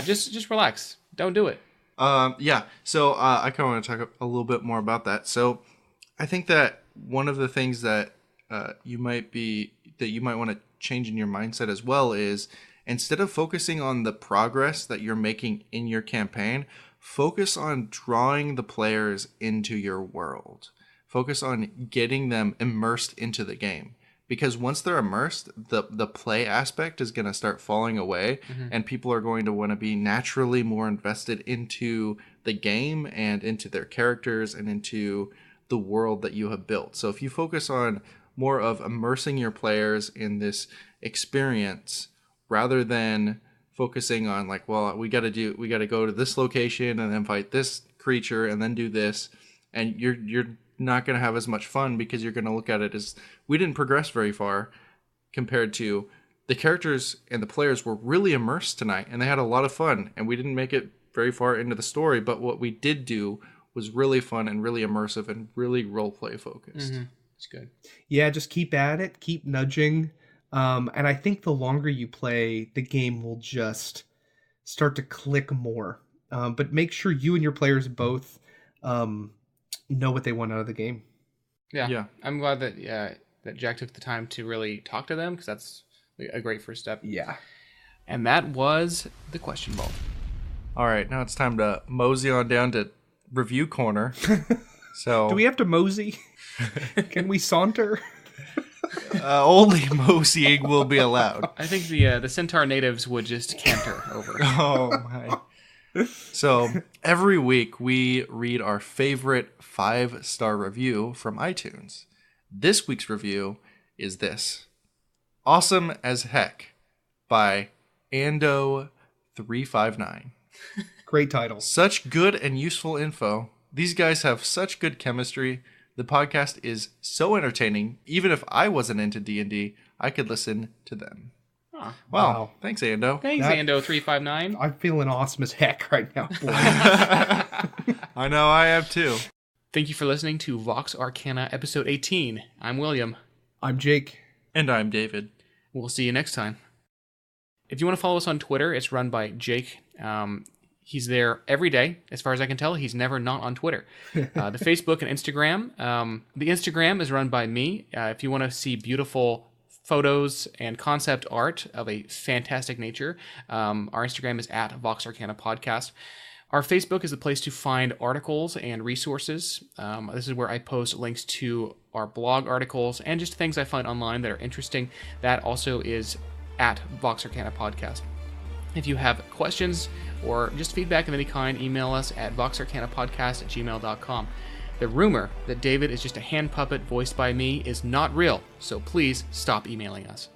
Just relax. Don't do it. So I kind of want to talk a little bit more about that. So I think that one of the things that you might be that you might want to change in your mindset as well is, instead of focusing on the progress that you're making in your campaign, focus on drawing the players into your world. Focus on getting them immersed into the game. Because once they're immersed, the play aspect is going to start falling away, and people are going to want to be naturally more invested into the game and into their characters and into the world that you have built. So if you focus on more of immersing your players in this experience rather than focusing on like, well, we got to go to this location and then fight this creature and then do this, and you're not going to have as much fun because you're going to look at it as we didn't progress very far compared to the characters, and the players were really immersed tonight and they had a lot of fun, and we didn't make it very far into the story, but what we did do was really fun and really immersive and really roleplay focused. It's good. Yeah, just keep at it, keep nudging. And I think the longer you play, the game will just start to click more. But make sure you and your players both know what they want out of the game. Yeah. I'm glad that that Jack took the time to really talk to them, because that's a great first step. Yeah. And that was the question vault. All right, now it's time to mosey on down to review corner. So Do we have to mosey? Can we saunter? only moseying will be allowed. I think the Centaur natives would just canter over. Oh my. So every week we read our favorite 5-star review from iTunes. This week's review is this: Awesome as Heck by Ando359. Great title. Such good and useful info. These guys have such good chemistry. The podcast is so entertaining. Even if I wasn't into D&D, I could listen to them. Huh. Wow. Thanks, Ando. Thanks, That- Ando359. I'm feeling awesome as heck right now. Boy. I know I have too. Thank you for listening to Vox Arcana episode 18. I'm William. I'm Jake. And I'm David. We'll see you next time. If you want to follow us on Twitter, it's run by Jake. He's there every day. As far as I can tell, he's never not on Twitter. The Facebook and Instagram. The Instagram is run by me. If you want to see beautiful photos and concept art of a fantastic nature, our Instagram is at Vox Arcana Podcast. Our Facebook is the place to find articles and resources. This is where I post links to our blog articles and just things I find online that are interesting. That also is at Vox Arcana Podcast. If you have questions or just feedback of any kind, email us at voxarcanapodcast@gmail.com. The rumor that David is just a hand puppet voiced by me is not real, so please stop emailing us.